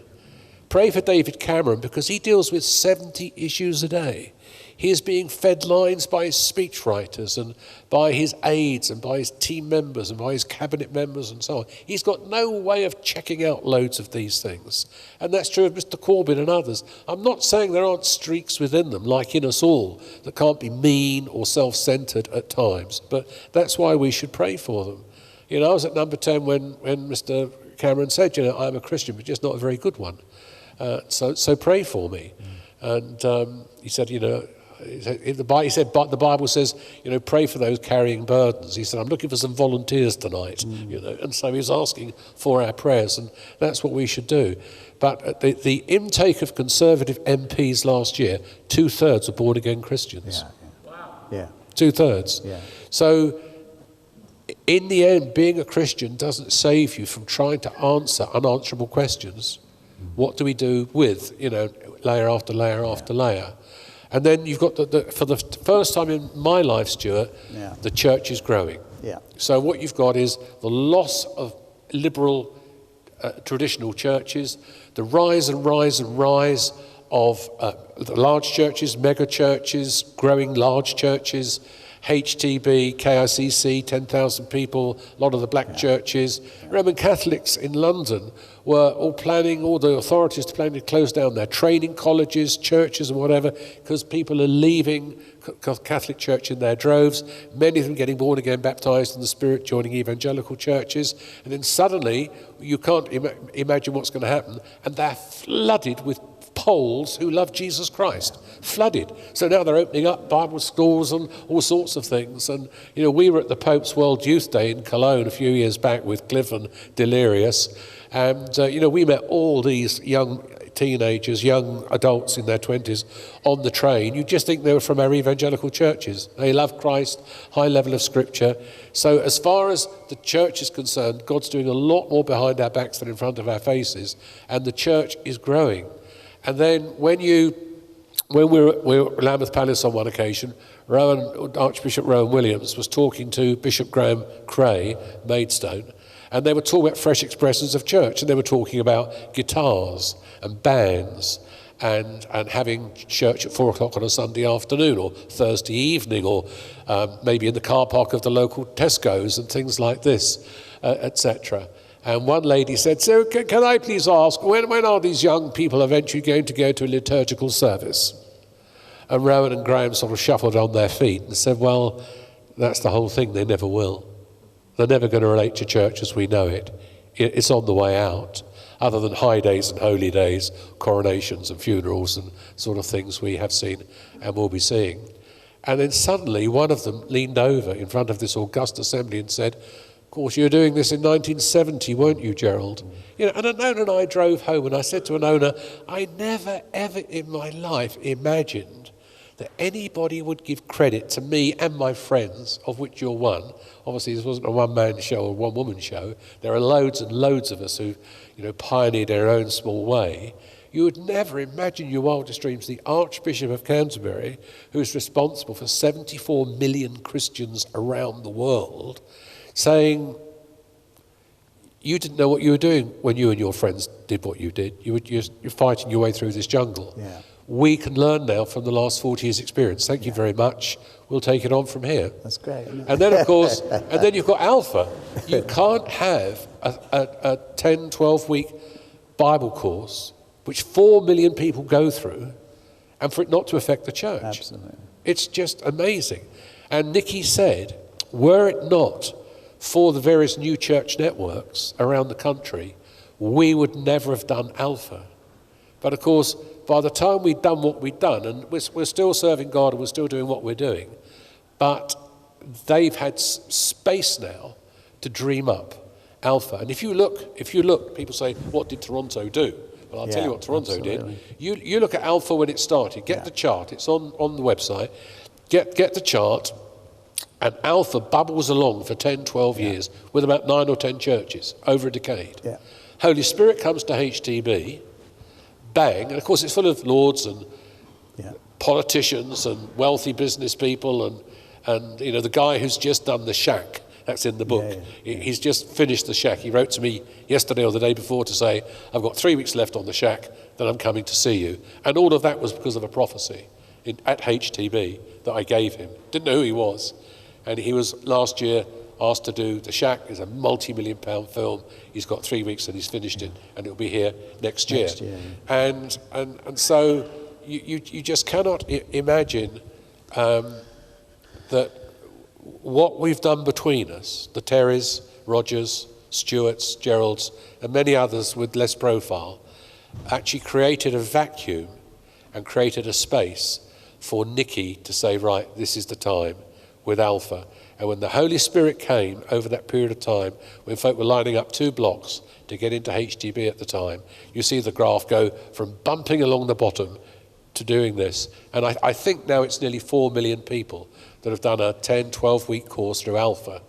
Pray for David Cameron because he deals with 70 issues a day. He is being fed lines by his speechwriters and by his aides and by his team members and by his cabinet members and so on. He's got no way of checking out loads of these things. And that's true of Mr. Corbyn and others. I'm not saying there aren't streaks within them, like in us all, that can't be mean or self-centred at times. But that's why we should pray for them. You know, I was at number 10 when Mr. Cameron said, you know, I'm a Christian, but just not a very good one. So pray for me. And he said, you know, he said, but the Bible says, you know, pray for those carrying burdens. He said, I'm looking for some volunteers tonight, you know, and so he was asking for our prayers, and that's what we should do. But the intake of Conservative MPs last year, 2/3 are born-again Christians. Yeah. Wow. Yeah. 2/3. Yeah. So, in the end, being a Christian doesn't save you from trying to answer unanswerable questions. What do we do with, you know, layer after layer after layer? And then you've got, for the first time in my life, Stuart, the church is growing. Yeah. So what you've got is the loss of liberal traditional churches, the rise and rise and rise of the large churches, mega churches, growing large churches, HTB, KICC, 10,000 people, a lot of the black churches. Roman Catholics in London were all the authorities planning to close down their training colleges, churches and whatever, because people are leaving Catholic Church in their droves, many of them getting born again, baptized in the Spirit, joining evangelical churches, and then suddenly you can't imagine what's going to happen, and they're flooded with Poles who love Jesus Christ, flooded. So now they're opening up Bible schools and all sorts of things. And, you know, we were at the Pope's World Youth Day in Cologne a few years back with Cliff and Delirious. And, you know, we met all these young teenagers, young adults in their 20s on the train. You just think they were from our evangelical churches. They love Christ, high level of scripture. So as far as the church is concerned, God's doing a lot more behind our backs than in front of our faces. And the church is growing. And then when we were at Lambeth Palace on one occasion, Archbishop Rowan Williams was talking to Bishop Graham Cray, Maidstone, and they were talking about fresh expressions of church, and they were talking about guitars and bands and having church at 4 o'clock on a Sunday afternoon or Thursday evening or maybe in the car park of the local Tesco's and things like this, etc. And one lady said, so can I please ask, when are these young people eventually going to go to a liturgical service? And Rowan and Graham sort of shuffled on their feet and said, well, that's the whole thing, they never will. They're never going to relate to church as we know it. It's on the way out, other than high days and holy days, coronations and funerals and sort of things we have seen and will be seeing. And then suddenly one of them leaned over in front of this august assembly and said, of course, you were doing this in 1970, weren't you, Gerald? You know, and an owner and I drove home, and I said to an owner, I never, ever in my life imagined that anybody would give credit to me and my friends, of which you're one. Obviously, this wasn't a one-man show or one-woman show. There are loads and loads of us who, pioneered our own small way. You would never imagine your wildest dreams the Archbishop of Canterbury, who is responsible for 74 million Christians around the world, saying, you didn't know what you were doing when you and your friends did what you did. You're fighting your way through this jungle. Yeah. We can learn now from the last 40 years' experience. Thank you very much. We'll take it on from here. That's great. And then, of course, you've got Alpha. You can't have a 10, 12-week Bible course, which 4 million people go through, and for it not to affect the church. Absolutely. It's just amazing. And Nicky said, were it not for the various new church networks around the country, we would never have done Alpha. But of course, by the time we'd done what we'd done, and we're still serving God and we're still doing what we're doing, but they've had space now to dream up Alpha. And if you look, people say, what did Toronto do? Well, I'll tell you what Toronto did. You look at Alpha when it started, get the chart, it's on the website, get the chart, and Alpha bubbles along for 10, 12 years with about 9 or 10 churches over a decade. Yeah. Holy Spirit comes to HTB, bang, and of course it's full of lords and politicians and wealthy business people and the guy who's just done the shack. That's in the book. He's just finished the shack. He wrote to me yesterday or the day before to say, I've got 3 weeks left on the shack, then I'm coming to see you. And all of that was because of a prophecy at HTB that I gave him. Didn't know who he was. And he was last year asked to do the shack. It's a multi-million-pound film. He's got 3 weeks and he's finished it, and it'll be here next year. And so you just cannot imagine that what we've done between us, the Terrys, Rogers, Stewarts, Geralds, and many others with less profile, actually created a vacuum and created a space for Nicky to say, right, this is the time with Alpha. And when the Holy Spirit came over that period of time, when folk were lining up 2 blocks to get into HTB at the time, you see the graph go from bumping along the bottom to doing this. And I think now it's nearly 4 million people that have done a 10, 12-week course through Alpha.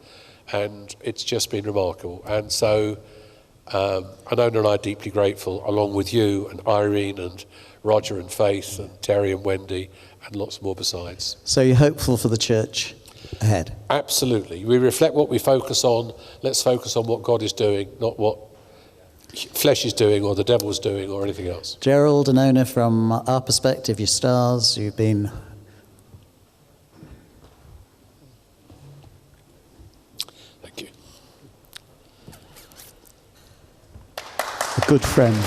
And it's just been remarkable. And so Anona and I are deeply grateful, along with you and Irene and Roger and Faith and Terry and Wendy and lots more besides. So you're hopeful for the church ahead? Absolutely. We reflect what we focus on. Let's focus on what God is doing, not what flesh is doing or the devil's doing or anything else. Gerald and Ona, from our perspective, you're stars. You've been... Thank you. A good friend.